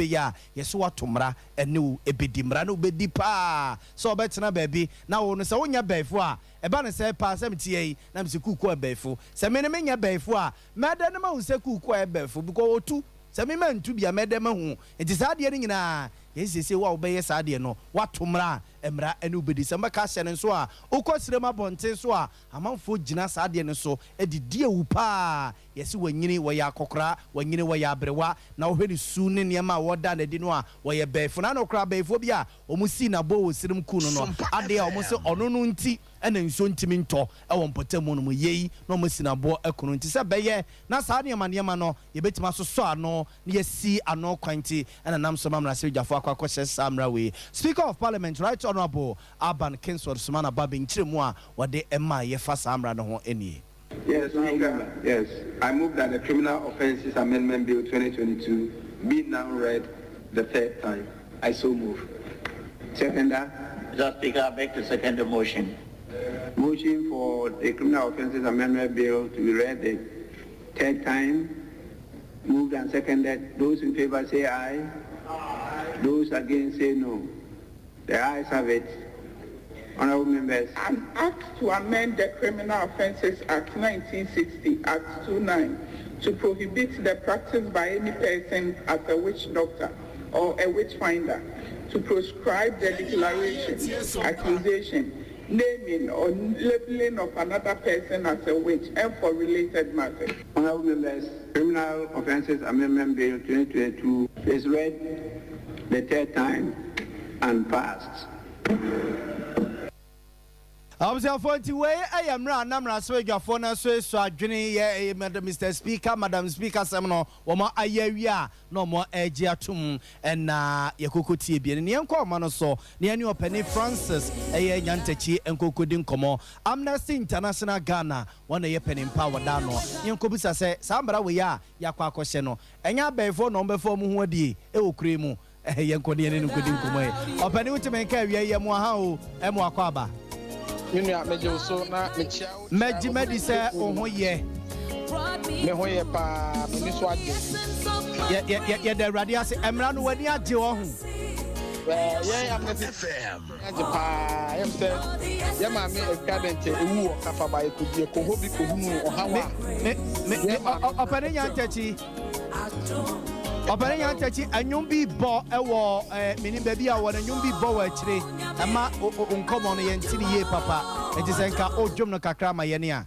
ya yeso watomra ene wo ebedi mra na obedi pa so obetena baabi na wo no se wonya baifo a eba ne se pa se mtie na mse kuku abaifo se me ne menya baifo a meda ne ma hu se kuku abaifo because otu se me ma ntu bia meda ma hu enti sa de ne nyina yesese wa obeye sa de no watomra emra ene obedi se mbaka hye ne so a ukosirema bonten so a amanfo gina sa de ne so edidi ewu pa yesi wanyini wo ya kokora wanyini wo ya abrewa na wo hwani su ne niam woda na di no a wo ye baifo na no kra baifo bia omusi na bo wo sirim ku no no ade a omusi ono no nti ena nso ntimi nto e wo mpotamu no mu yei na omusi na bo ekono nti se beye na sa niam no ye betima so ano na yesi ano kwanti ena nam so mamra se jafo akwa samra we Speaker of Parliament Right Honorable Aban Kingsford Sumana Babin Chiremu a wode emma ye fa samra no ho eni. Yes, Speaker. Yes, I move that the Criminal Offences Amendment Bill 2022 be now read the third time. I so move. Seconder. Mr. Speaker, I beg to second the motion. Motion for the Criminal Offences Amendment Bill to be read the third time. Moved and seconded. Those in favor say aye. Aye. Those against say no. The ayes have it. Honorable members. An act to amend the Criminal Offences Act 1960, Act 29, to prohibit the practice by any person as a witch doctor or a witch finder, to prescribe the declaration, accusation, naming or labeling of another person as a witch and for related matters. Honorable members, Criminal Offences Amendment Bill 2022 is read the third time and passed. Observe 40 way I am namra so for na so adwene ye Mr. Speaker, Madam Speaker semno wo ma ayawia no mo age atum na yekokotie bi ne enko ma no so ne ani opani Francis eye nyantachi enkokodi nkomo Amnesty International Ghana wona ye penin power da no yenko bisa se sambra we ya yakwa akose no enya baifo no mbefo mu ho adie e okure mu yenko ne ne nkodi nkomo e opani utimenka awia ye mu ha o e mu akwaba Meji medi se oho ye me ho ye pa me so ade ye de radio ase emra no wani age wo ho ye Amnesty FM age pa em se ye ma me acadent ewu o kafa ba ekudie ko hobi ko hunu o hawa me opere nyantachi opere nyantachi anyum bi bo ewo mini baby a wona anyum bi bo wa akire ema onkomo no ye ntiri ye papa ejisenka odwom no kakra ma ye ne a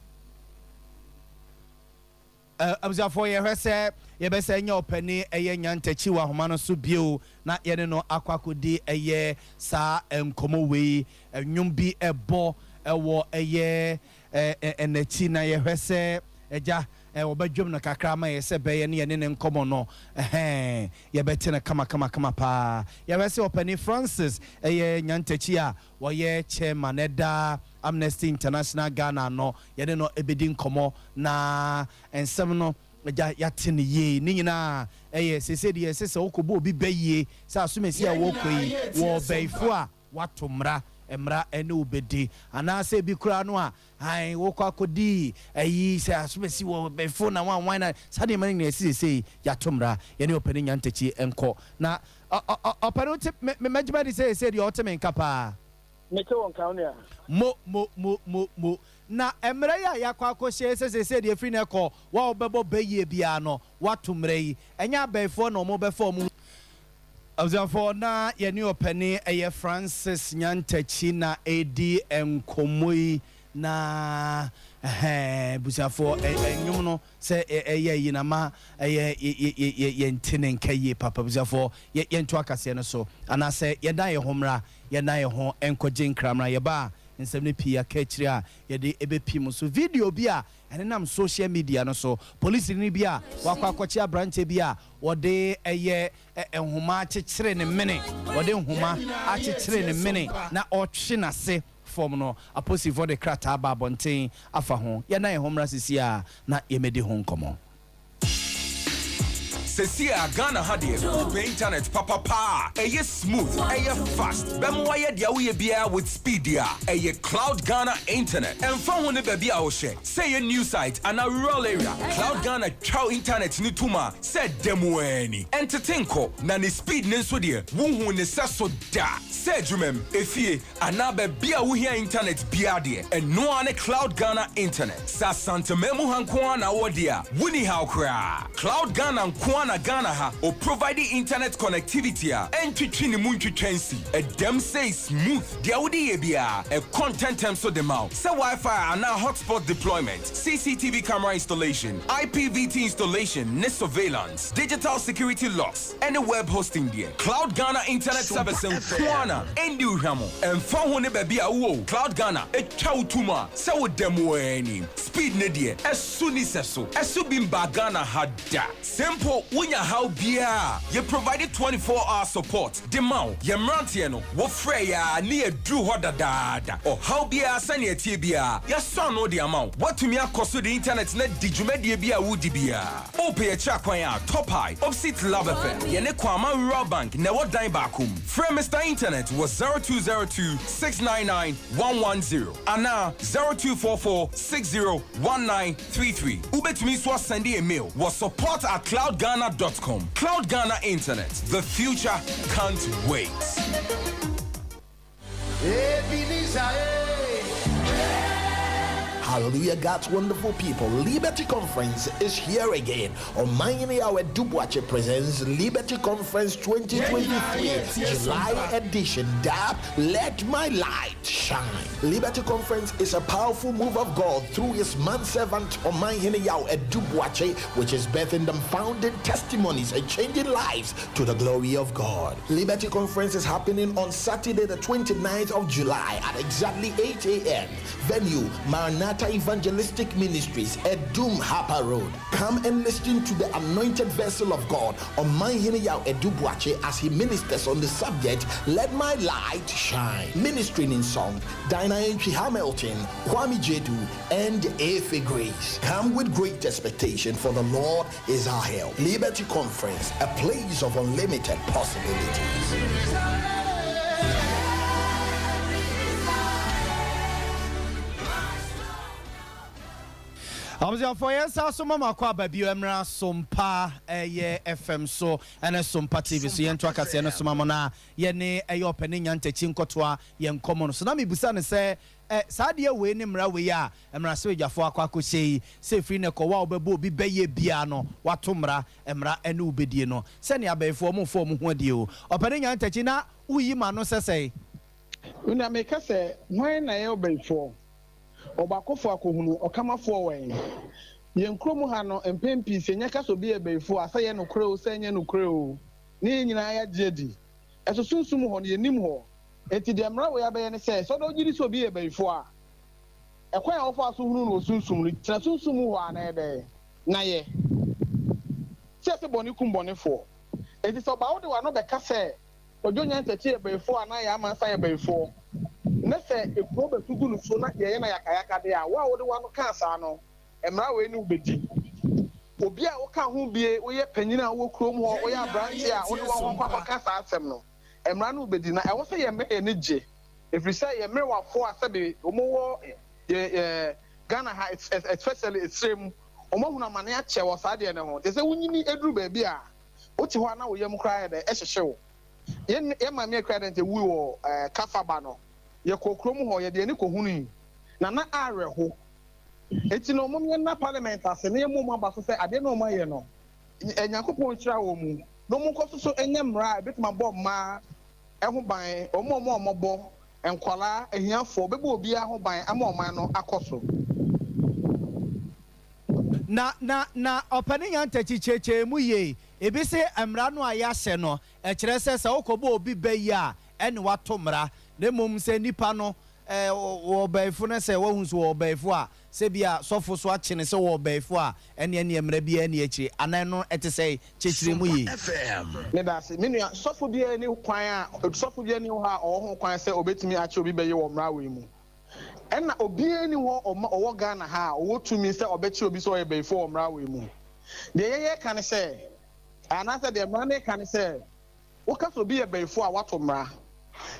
amza for ye hwese ye be se nya opani eye nyantachi wa homa no so bio na ye ne no akwakodi eye sa enkomo we anyum bi ebo ewo eye enachi na ye hwese eja obadwom no kakra ma ye se be ye ne ne nkomo no ye betene kama pa ye be se opani Francis eye nyantachi a wo ye chairman eda Amnesty International Ghana no ye ne no ebedi nkomo na ensem no eja yatene ye ni nyina eye sese de sese okobo obi baye sa asumesi a wo koi wo baifo a watomra emra ene obedi anase bi kura no a ai wo kwa kodi ayi se asumesi wo baifo na wan na sade mani na sese yatomra ye ne opani nyantachi enko na opani me majima di se de otemen kapa me ke won kaun ya mo na emre ya yakwa akɔhyɛ sɛ de free na kɔ wa obɛbɔ bɛyie bia no wato mre yi enya abɛfo na ɔmo bɛfo ɔmo Observer na yeni openi eye Francis Nyantachi na edi enkomoi na busafo enyum no se eye yinama eye yentene nkaye papa busafo yento akase no so ana se yeda ye homra yeda ye ho enkoje nkramra ye ba nsem ne pia ka kire a yede ebepim so video bia enenam social media no so police ni bia wakwakochi abranche bia wode eye enhoma akekere ne mene wode enhoma akekere ne mene na otwe na se form no aposi for the krata ba bonten afa ho ye na ehomra sisi a na yemedi ho nkomo Sesia Ghana hadie open internet papa eye smooth eye fast bemwa ye dia we bia with speed ya eye Cloud Ghana internet and fa ho ne ba bia wo hye say a new site and a rural area Cloud Ghana chow internet ni tuma say demo ani entertainko na ne speed ne so de wo hu ne so da say dwumem efie ana ba bia wo hia internet bia de and no ane Cloud Ghana internet sa santamemu hanko na wo dia wuni how kra Cloud Ghana nko na Ghana ha or providing internet connectivity and twitching the moon twitchensi a dem say smooth the audi ebia a content term so the mouth say Wi-Fi and now hotspot deployment CCTV camera installation IPVT installation net surveillance digital security locks and a web hosting there Cloud Ghana internet service in Kwana and Hamo and phone ne baby awo Cloud Ghana a chow tuma say with demo any speed ne dear as soon as so as subimba Ghana had that simple when how bia you provided 24-hour support the mount ye mrantieno wo freya near drew hodada or how bia sanya tibia ya son no the amount what to me akoso the internet net digumedie bia wudi bia ope chakwan ya top high opposite love affair ye ne kwama rural bank na what dine bakum frame Mr. Internet was 0202-699-110 and now 0244-601933 ubetumi so send a mail was support@cloudghana.com. Cloud Ghana Internet. The future can't wait. Hallelujah, God's wonderful people. Liberty Conference is here again. On Miami, our Dubuache presents Liberty Conference 2023, July edition. Dab, let my light shine. Liberty Conference is a powerful move of God through his manservant on Miami, our Dubuache, which is birthing them founding testimonies and changing lives to the glory of God. Liberty Conference is happening on Saturday, the 29th of July at exactly 8 a.m. Venue, Maranatha Evangelistic Ministries, Edum Harper Road. Come and listen to the anointed vessel of God on Mahiniyao Edubuache as he ministers on the subject, Let My Light Shine. Ministering in song, Dinah Entry Hamilton, Kwame Jedu, and Efe Grace. Come with great expectation, for the Lord is our help. Liberty Conference, a place of unlimited possibilities. For yes, also mama kwa baby emra Sompa FM so and Sompa TV so yento akase no soma na ye ne opening Nyantachi nkotwa ye nkomo so na me busa ne se saade we ne mra we ya emra se dwafo akwakohyei se free ne ko wa obebo obi beye bia no wato mra emra ene ubedie no se ne abefo mo fo mo ho adie o opening Nyantachi na uyi ma no sesei una me ka se hwan na ye obefo Obakofo akohunu okamafo wen yenkromu ha no empempi se nyaka so bi ebefo asaye no kre o senye no kre o ni nyina ya jedi eso sunsum ho ne nim ho enti de mra we abaye ne se so do giri so bi ebefo a ekwan a ofo aso hunu no sunsum ri tira sunsum ho ana ebe na ye se boni kum boni fo enti so ba wo de wa no be ka se ojo Nyantachi ebefo ana ya amansa ebefo nese ekuro betugu no so na ye na yakayaka de a wa wo de wa no kansa no emra we ni ubedi obi a wo ka ho bie wo ye panyina wo kuro mu wo ya branch a wo de wa wo papa kansa asem no emra no ubedi na e wo se ye me ne je efri say ye me wa fo asabe omo wo Ghana ha especially extreme omo hu na mane a che wo sa de ne ho te se wunyini eduru ba bi a wo ti ho na wo ye mu kra de e hyehye wo ye ma me kra de nte wu wo kafaba no ye kokrom ho ye de ni kohunu na areho eti no mo na parliament ase na emu mo aba so say ade no mo ye no enyankopon kira wo mu no mo nkoso so enye mra betima bo ma eho ban omo bo enkwala ehiafo bebo obi aho ban ama oman no akoso na opani yantachi cheche mu ye ebi se amra no aya hye no e kire se wokobo obi bayi a ene wato mra na mom se nipa no wo baifo na se wo hunso wo baifo a se bia sofo so akene se wo baifo a ene emra bia ene echi anan no ete se chechire mu ye me da se me nua sofo bia ni kwan a sofo bia ni ho a ho kwan se obetimi ache obi bayi wo mra we mu ena obi ni ho owo Ghana ha owo tumi se obechi obi so ye baifo wo mra we mu de ye kan se ana se de mra ne kan se wo ka so bi ye baifo a wato mra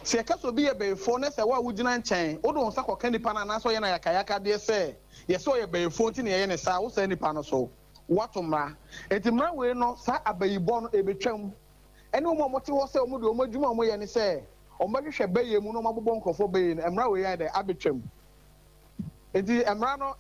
se ka so bi ye baifo ne se wa wugina nchen wo do nsa koka nipa na so ye na yakayaka de se ye so ye baifo nti ne ye ne sa wo se nipa no so wato mra enti mra we no sa abayibo no ebetwam ene wo mo te wo se wo do mo adwuma mo ye ne se o ma hwehwe baye mu no ma bobɔ nkofo baye no mra we ye de abetwam enti mra no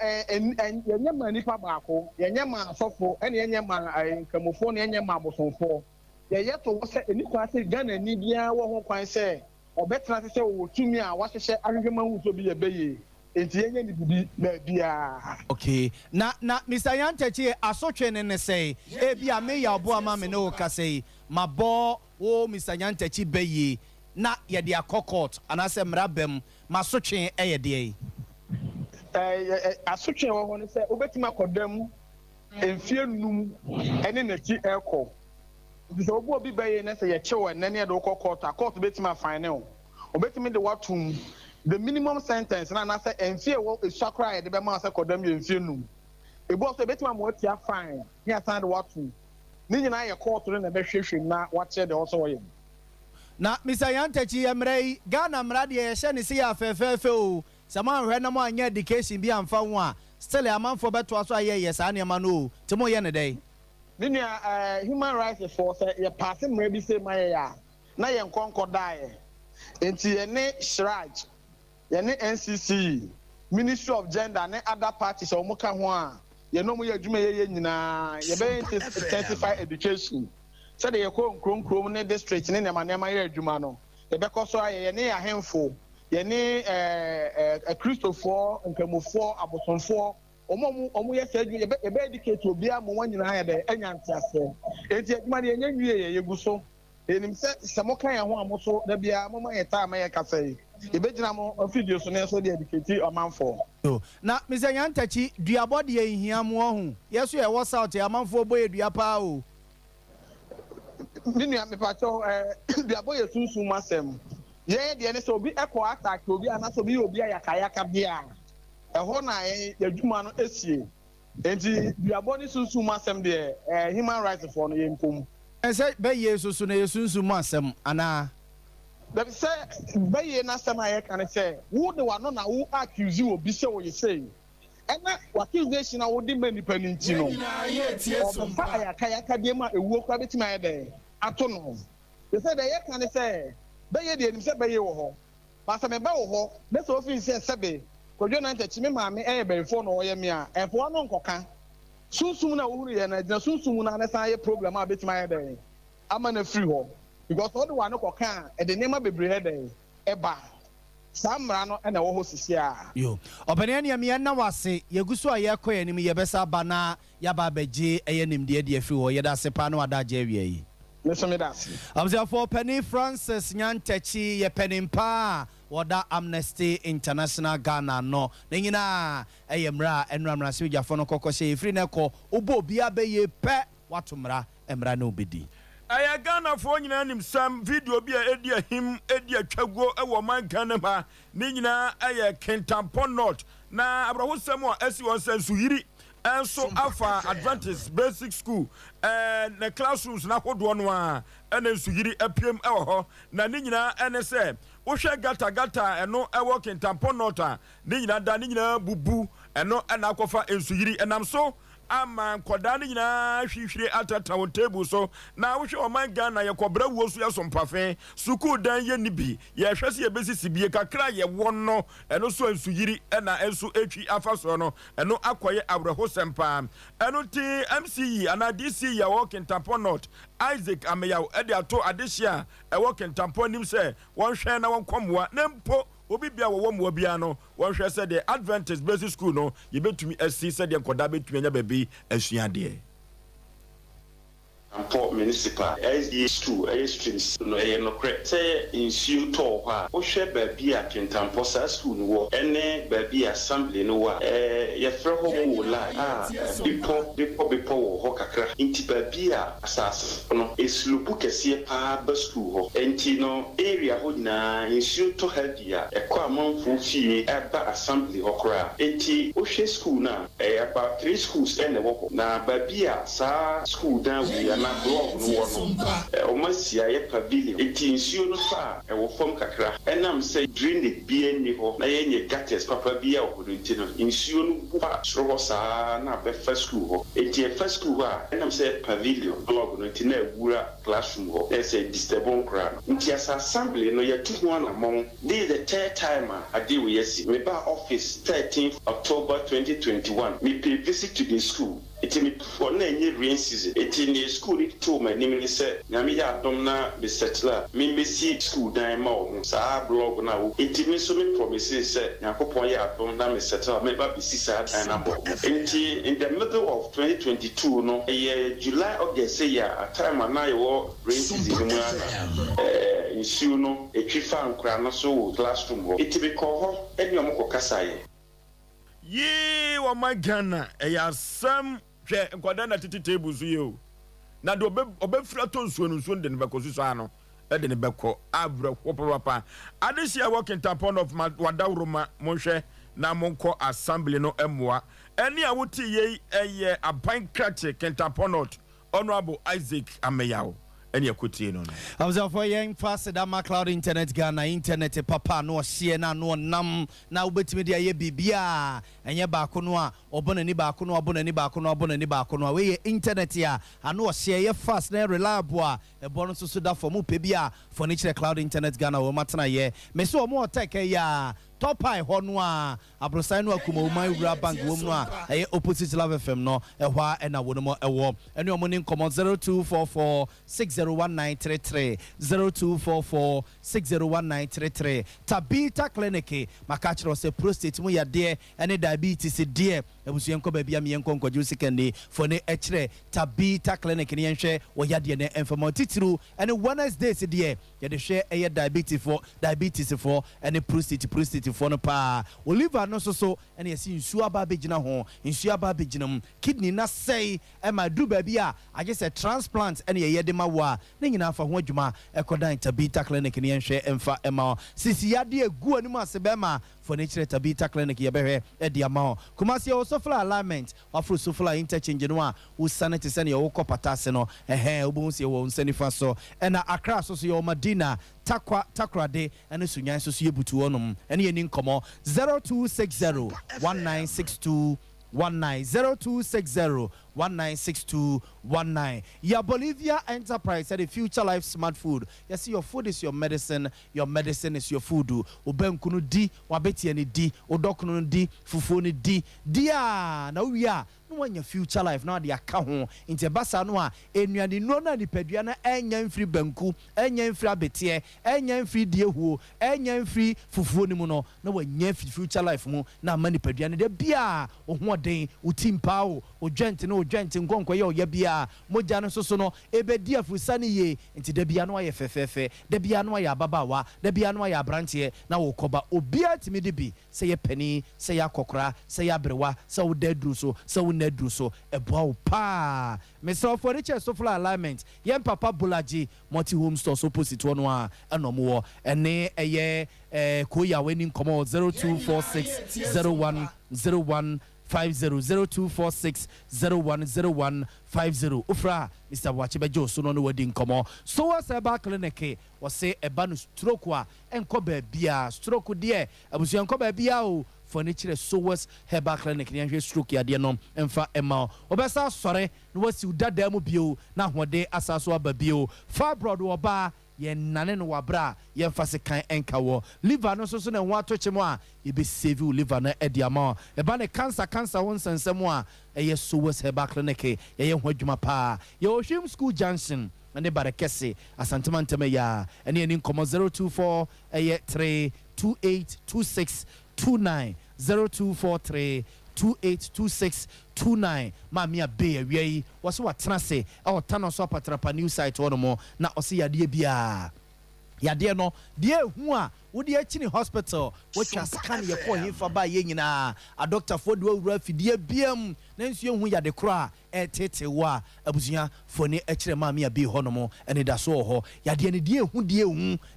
yenye ma nipa baako yenye ma asofo ene yenye ma nkamofo ne yenye ma abosonfo ye to wo se eni kwa se Ghana ni bia wo ho kwan se obetra se wo tumi a wahwehwe ahwehwema hu so bi ye baye enti yenye ni bibi na bia okay na Mr. Yantachi asotwe ne say e bia me ya obo ama me ne o ka say mabo wo Mr. Yantachi baye na ye de akokot anase mrabem masotwe ye de asotwe wo ho ne se obetima akodam enfie num ene nachi eko so obo bi baye na se ye chewe nene de court betima final obetimi de watum the minimum sentence na say enfie wo esakra ye de be ma se kodam ye enfie num ebo so betima mo tia fine ni asan de watum ni nyina ye court na be hwehwe na wache de also ye na Mr. Yantachi emrei Ghana mrade ye hye ne se ya fefefe o sama hwe na mo anya education bi amfa ho a still amanfo beto aso aye yes ane ma no te mo ye ne dai Ninia human rights for say ye pass mra bi say my ya na ye nkonko dae enti ye ne shraj ye ne NCC Ministry of Gender ne other parties o muka ho a ye no mo ye adwuma ye nyina ye be intensify education say de ye ko nkrom ne district ne nema ye adwuma no ye be koso ye ne ahemfo ye ne Christopher nkamofo abosonfo omo ye say e be educate obi am wan nyina ya de anyanti ase enti adwuma ne enye nwie ye guso enim se mo kan ya ho amoso da bia mo ma ye ta ma ye ka say e be gina mo video so ne so de educate amanfo na Mr. Yantachi duabode ye hia mo ho yeso ye wo south amanfo boye dua pa o ninu me pa cho duaboye sunsun masem ye de ne so obi eko attack obi anaso obi ayakayaka bia eho na yadwuma no esie enti duaboni sunsun masem de human rights for no yenkom say be yesusu na yesunsun masem ana that say be ye na sama ye kan say wo de wa no na wo accuse obi say wo ye say ena accusation na wo de mani paninti no o fa ayakayaka de ma ewuo kwa betima ye de ato no they say ye kan say be ye de enim say be ye wo ho ba say me be wo ho be so ofin say sebe kodwo na ntachi me maame before no ye me a efo no nkoka sunsum na wo huru ye na gina sunsum na na san ye problem a betima ye de ama na free ho because all the one no koka e de nema bebre he de eba samra no na wo ho sisi a yo obane ne me na wase yeguso a ye koye nim ye besa ba na ya ba beje eye nimde de afi ho ye da sepa no ada je awie yi for Penny Francis Yantachi ye penimpa wada Amnesty International Ghana no nyina eyemra enramra se ujafo no kokose free na ko obo bia be ye pe watomra emra na obedi aya Ghana fo nyina nim sam video bi a edi ahim edi atwago e wo man Ghana ma ne nyina aya Kentampon North na abrahosam a esi won sensu yiri enso afa Adventist Basic School na classrooms na hodo no a ene nsugiri apiem ewo ho na ne nyina ene se wo hwe gata eno ewo Kentampon North a ne nyina da ne nyina bubu eno na akofa nsugiri enam so ama nkwadaa no nyinaa hwihwire atata wo table so na wohwe oman Ghana ye kobra wo so ye sompafe suku dan ye nibi ye hwese ye besisi bie kakra ye wonno eno so ansuyiri na enso etwi afaso no eno akoye abraho sempa eno ti MCE ana DC ya walking tampon not Isaac Ameyaw e de ato adehia e walking tampon nim se won hwe na won komwa nempo obi bia wo mo bia no won hwe se the Adventist Basic School no ye betumi asi se de nkoda betumi anya baby asuade Port municipal SDS2 streams no no correct say in shoe to ha o hwe ba bia Kentampo sa school no wo ene ba bia assembly no wa ye fre ho wo la bipo wo ho kakra inti ba bia asas no eslubu kese pa ba school ho enti no area ho na in shoe to ha bia e kwa amanfo fie e ba assembly ho kra enti o hwe school na about 3 schools ene wo na ba bia sa school dan we na blog no Sompa o masia ye pavilion etinsuo no fa e wo fom kakra enam say drainage bia ni ho na ye nye gutters papa bia o do ntino insuo no bufa soro sa na be first school ho eti first school ha enam say pavilion blog no ntino ewura classroom ho e say disturbon kra nti as assembly no ye tu ho na mon this the third time I deal with yes me ba office 13th October 2021 me pay visit to the school. It's me for na any rain season. It's in the school it to my name is say na me ya dom na be settler. Me be see school dan ma o sa blog na wo. It me so me promises say Yakopon ya dom na me settler me ba be see sa dan na bo. In the middle of 2022 no July August say ya time na yo rain season mu ana issue no etwifa nkra no so classroom ho. It be call ho eni omko kasa ye. Ye wa magana sam hwe nkwada na titi table so ye o na de obefra to nsuo no nsuo de ne bekosu so ano e de ne beko abra papa adehia working tampon of wadawroma monhwe na monko assembly no emoa eni a woti ye eye aban krate kentaponot honorable Isaac Ameyaw eni akutie no I was for young fast that my cloud internet Ghana internet papa no share na no nam na ubetimi dia ye bibia enye baako no a obona ni baako no obona ni baako no obona ni baako no we internet ya ano share ye fast na reliable a ebono so da for mu pe bia for nature cloud internet Ghana wo matana ye me so mo tech ya top high hono a abrosan no akuma wo man wura bank wo no a eye opposite love fm no ehwa na wo no mo ewo ene omo ni nkomo 0244 601933 0244 601933 Tabita Clinic makachiro se prostate mu ya de ene diabetes de ebusu enko ba bia me enko nkoju second for ne echre Tabita Clinic ne yenhwe wo ya de ne enfomo titiru ene Wednesday se de ye de hwe eye diabetes for ene prostate for no pa Oliver no so ene yesi nsu aba begina ho nsu aba beginam kidney na sei e ma dru ba bia age se transplant ene ye de ma wa ne nyina fa ho adwuma ekodan Tabita Clinic ne yenhwe emfa ema sisi ya de egu ani ma se be ma for nature Tabita Clinic ye behwe e de ama Kumasi o sofla alignment afro sofla interchange no a wo sanity se ne wo kopatase no obo se wo nsanifa so ena Accra so yo Madina takrade ene sunyan so ye butu onum ene ye ni nkomo 0260 1962 0260 196219 ya Bolivia Enterprise said the future life smart food. You see, your food is your medicine is your food. Obenkunu di wabeti ani di odokunu di fufu ni di dia na we are no one your future life now the account inte basa no a enuade no na nipadua na enya mfiri banku enya mfiri abetie enya mfiri die huo enya mfiri fufuo ni mu no na wanya future life mu na manipadua ne de bia ohoden utimpa o odwente no odwente nkonko ye oya bia moja no soso no ebedi afusani ye nti de bia no aye fefefe de bia no aye ababawa de bia no aye abrantie na wo koba obia timi de bi se ye pani se ya kokora se ya brewa se wo dadru so se wo nadru so eboa pa Mr. Furniture so full alignment yem papa bulaji multi home stores opposite one a enomo ene eye koya winning come 0246 010150 Ufra Mr. Wachibejo so no wedding come so was about clinic was say a banu stroke wa enko bia stroke de abusu enko bia o for nature Sowers Herbal Clinic near stroke ya dear nom emfa ema obesa sore no wasi udada mu bio na hode asaso ababio fibroid oba ye nane no wabra ye mfase kan enka wo liver no so na ho atoche mo a ye be save liver na ediama e ba ne cancer won sensem a ye Sowers Herbal Clinic ye ho adwuma pa ye Oshim School Junction ane barekese asantema nteme ya ene ni nkomo 024 3282629 0243 282629 mamia be awie wose watena se e otano so apatrapa new site wono mo na ose yade bia yade no de hu a wodi akini hospital watwa scan ye ko himfa ba ye nyina a doctor for do awura fidie biam na nsuo hu yade kra tete wa abusuya foni akire mamia be hono mo ene da so ho yade ne de hu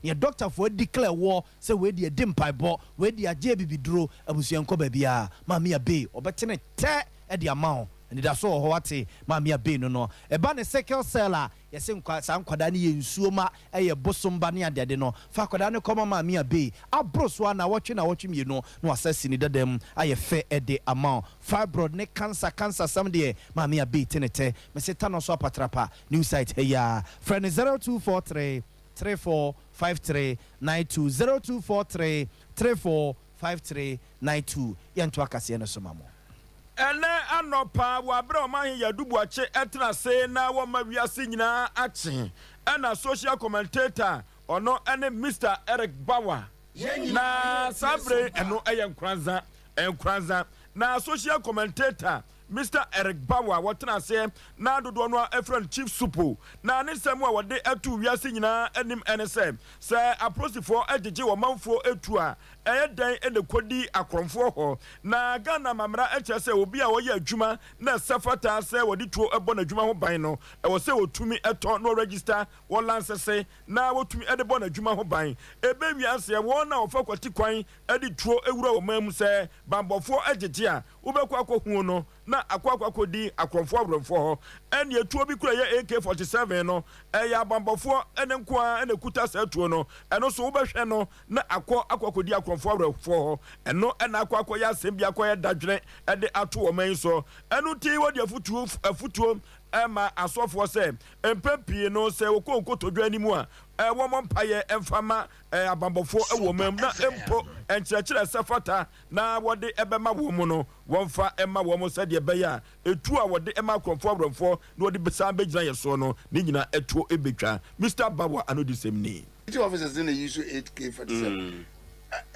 ye doctor for declare wo se we de dimpai bo we de age bibiduro abusuya nko ba bia mamia be obetene te e de amount and that's all what mamia be no e ba ne second seller yesi nkwa sa nkwada ne ye nsuo ma eye bosomba ne ade no fa kwada ne koma mamia be abroso na wotwe mienu no asasi ni dadam aye fe e de amount fibroid ne cancer some de mamia be tenete me se tano so apatrapa new site hey ya friend 0243 345392 0243 345392 yanto akase no somamo ene anopa wabra oman ya dubuache etra se na wo mawiase nyina ache ena social commentator ono ene Mr. Eric Bawa na sabre eno enkranza na social commentator Mr. Eric Bawa watena se na dodo no efren chief supo na ne semu a wode atu wiase nyina enim NSM se aprosifo agege wo manfo etu a dan ene kodi akromfo ho na Ghana mamra eche se obi a woye adwuma na safata se wodi tuo ebo na adwuma ho ban no e wo se wotumi eto no register wo lansese na wotumi ede bo na adwuma ho ban ebe wiase wo na ofa kwati kwan ede tuo ewura wo mamu se bambofo agege a wobekwa akohu no na akwakwa di akromfo abromfo ho ene etuo bi kura ye AK47 no ya bambofo ene nkoa ene kuta se tuo no eno so wobehwe no na akwakodi akromfo abromfo ho eno ena akwakwa ya asembia akoya dadwene ede ato wo man so eno ti wodi afutuo ema asofo se empempie no se wokonkotodwa animu a wo mompaye emfama abambofo ewo mam na empo enkyerɛkyerɛ sefata na wode ebema wo mu no wonfa ema wo mu sɛ de beya etu a wode ema kromfo abromfo na wode besa begina yeso no ne nyina etuo ebetwa Mr. Bawa anodi semni the officers in the use AK47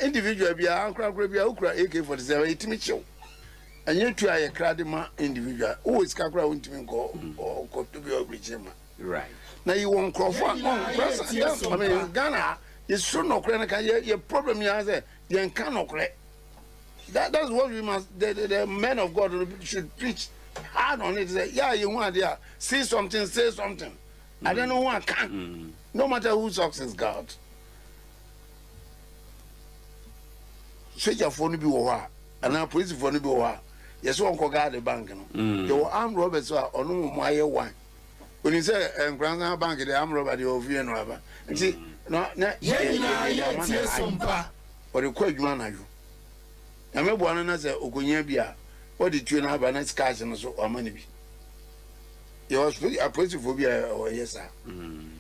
individual bia ankra bia ukra AK47 itimi chew enye tu aye kradema individual who is kakra untimi ko to be obrichema right now you want Crawford I mean Ghana is so no credit can your problem you say you cannot correct that's what we must the men of God should preach hard on it say yeah you want there see something say something I don't know who I can no matter who success God soldier for no be wa and police for no be wa yes one ko guard the bank no your armed robbers are on no aye one when you say Grand Bank the armed robber the ovie no aba see no na Sompa or the kwadwuma na yo na me bo na say okonya bia what the tue na aba na cash no so amani bi your opposite phobia or yes sir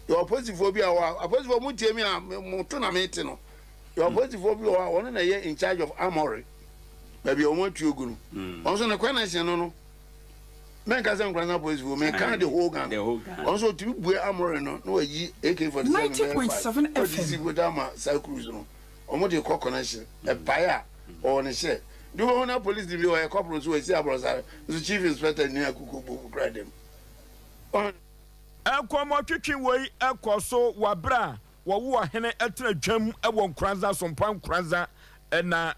your opposite phobia or opposite for mutie me mo to na me te no your opposite phobia or one na ye in charge of armory baby o want you go also na kwanation no men ka say Grand police for me can the whole gang also to bue armory no yi AK47 90.7 FM go down ma cycles no omo de connection e paya or ne she do one police dey o couple so we see abrosa the chief inspector ni akuku grade them enkomo twetwe wei ekoso wabra wo wo hene etra dwam ewo nkranza sompa nkranza na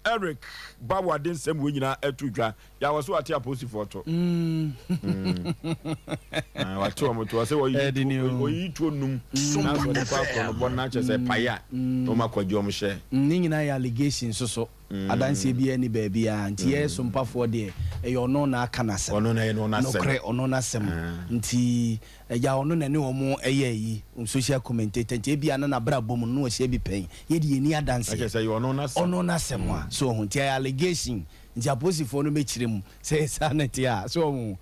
Eric Bawa den sem we nyina etudwa ya was what a pussy photo. What to am to say what you to num. Sompa from Bonache say paya. No ma kwadwom hye. Ni nyina ya allegations so. Adanse bi ani ba bia nti ye Sompa for de e ono na aka na sem. Ono na ye no na sem. Nokre ono na sem. Nti ya ono na ne omo eye yi social commentator nti bia na bra bom no hye bi pen. Ye de ni adanse. I say ono na sem. Ono na sem a. So nti allegation nti aposifo no mechire mu say sanity a so mu.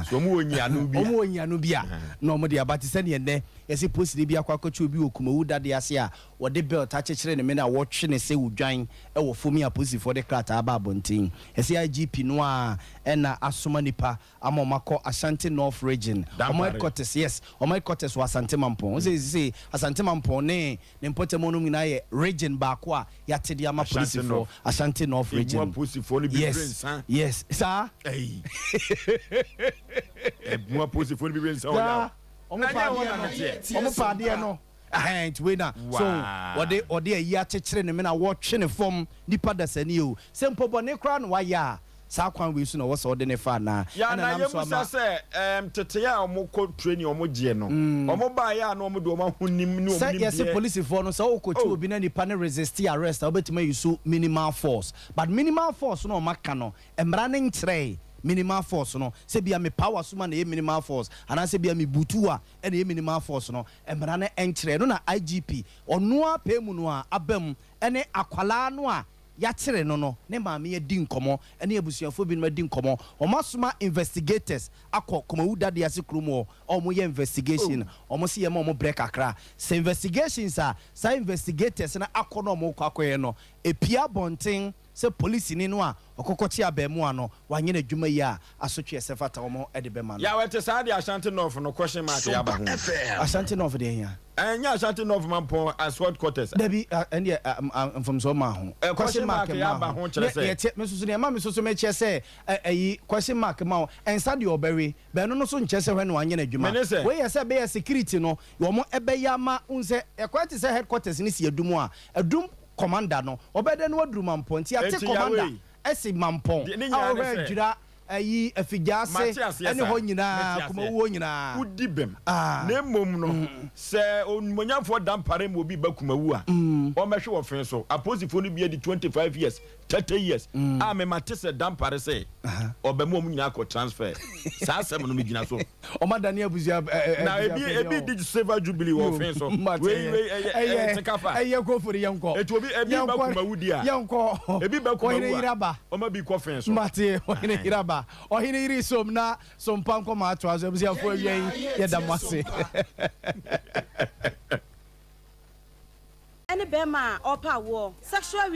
So mu onyi anu bia. Omo onyi anu bia. No mo de abati se ne ne yesi posi bia kwakoche obi okumawu dade ase a wode belt achechire ne me na wotwe ne se udwan e wo fomi aposifo de krata aba abontin yesi IGP no a na asoma nipa amomako Ashanti North region omo headquarters yes omo headquarters wa Asante Mampon say Asante Mampon ne mpotemo no nyina ye region ba ko a yatede ama polisifo Ashanti North region yes sir mo polisifo ni bi rensa o omo paade no ahent we na so ode ayi achechire ne me na wotwe ne fom nipa dasani o sempo bone kra no waya sa kwan we su na wo so ode ne fa na na yemusa se tete ya omo ko training omo je no omo ba ya na omo de omo hunim ni omo say yes police for no so okochi obi na nipa ne resist arrest obetima yusu minimal force but minimal force no maka no emra ne nkyerɛ minimal force no se bia me power suma na minimal force ana se bia me butua na minimal force no emra na enkyere no na IGP ono a pemu no a abam ene akwala no a ya kyere no ne maame ye di nkomo ene abusuafo bi no di nkomo o masoma investigators akọ komawu dade ase kromo o mo ye investigation o mo se ye mo break akra se investigations a sa investigators na akọ no mo kwakoye no epia bonten se police ni no a okokochi abemu ano wanye na dwuma yi a asotwe sefata omo edebema no ya wete saade Ashanti North no question mark ya ba ho Ashanti North de hia enya Ashanti North Mampon as headquarters debi ende from so ma ho question mark ya ba ho kire say ye me susu ne ma me susu me kire say ayi question mark ma ensa de oberi be no so nkire say hwe no wanye na dwuma we ye say be security no wo mo ebe ya ma unse ekwati say headquarters ni si adum a adum commander no obede no waduru Mampon ti ate commander esi Mampon awe jira ayi afigase ene ho nyina kumawo nyina udibem na mom no se onmonyamfo dampare mo bi bakumawu a o mehwe wo fen so aposifo no bi di 25 years 30 years a me mate se dampare se obemu om nyina ko transfer sa asem no me gina so o madani abuzia na ebi di silver jubilee wo fen so we tekafa eye ko fori yanko etu obi ebi bakumawu dia yanko ebi bakumawu o ma bi ko fen so mate o hine iraba o hine iri som na Sompa nko ma ato aso abuzia fo awie ye damase any bema opa wo sexual